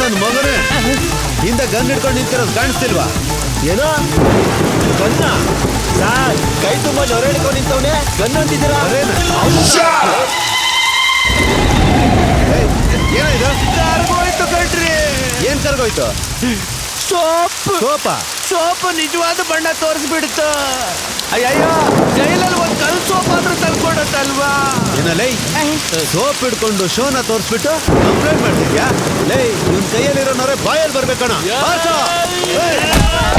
ನನ್ನ ಮಗನೇ ಹಿಂದೆ ಗನ್ ಹಿಡ್ಕೊಂಡು ನಿಂತಿರೋದು ಕಾಣಿಸ್ತಿಲ್ವಾ? ಏನೋ ಗನ್ನ ಸಾರ್ ಕೈ ತುಂಬಾ ಜೊರೆ ಹಿಡ್ಕೊಂಡು ನಿಂತವನೆ ಗನ್ ಅಂತಿದ್ದೀರಾ? ಏನಾಯ್ತು? ಕರ್ಗೋಯ್ತು ಕಣ್ರಿ. ಏನ್ ಕರ್ಗೋಯ್ತು? ಸೋಪ್ ನಿಜವಾದ ಬಣ್ಣ ತೋರಿಸ್ಬಿಡ್ತು. ಅಯ್ಯಯ್ಯೋ, ಜೈಲಲ್ಲಿ ಒಂದ್ ಕಲ್ ಸೋಪ್ ಆದ್ರೂ ತಂದ್ಕೊಡತ್ತಲ್ವಾ? ಏನಲ್ಲೇ ಸೋಪ್ ಹಿಡ್ಕೊಂಡು ಶೋನ ತೋರಿಸ್ಬಿಟ್ಟು ಕಂಪ್ಲೇಂಟ್ ಮಾಡ್ತಿದ್ಯಾ? ಲೇ ಇವ್ನ ಕೈಯಲ್ಲಿರೋ ನೊರೆ ಬಾಯಲ್ಲಿ ಬರ್ಬೇಕಣ.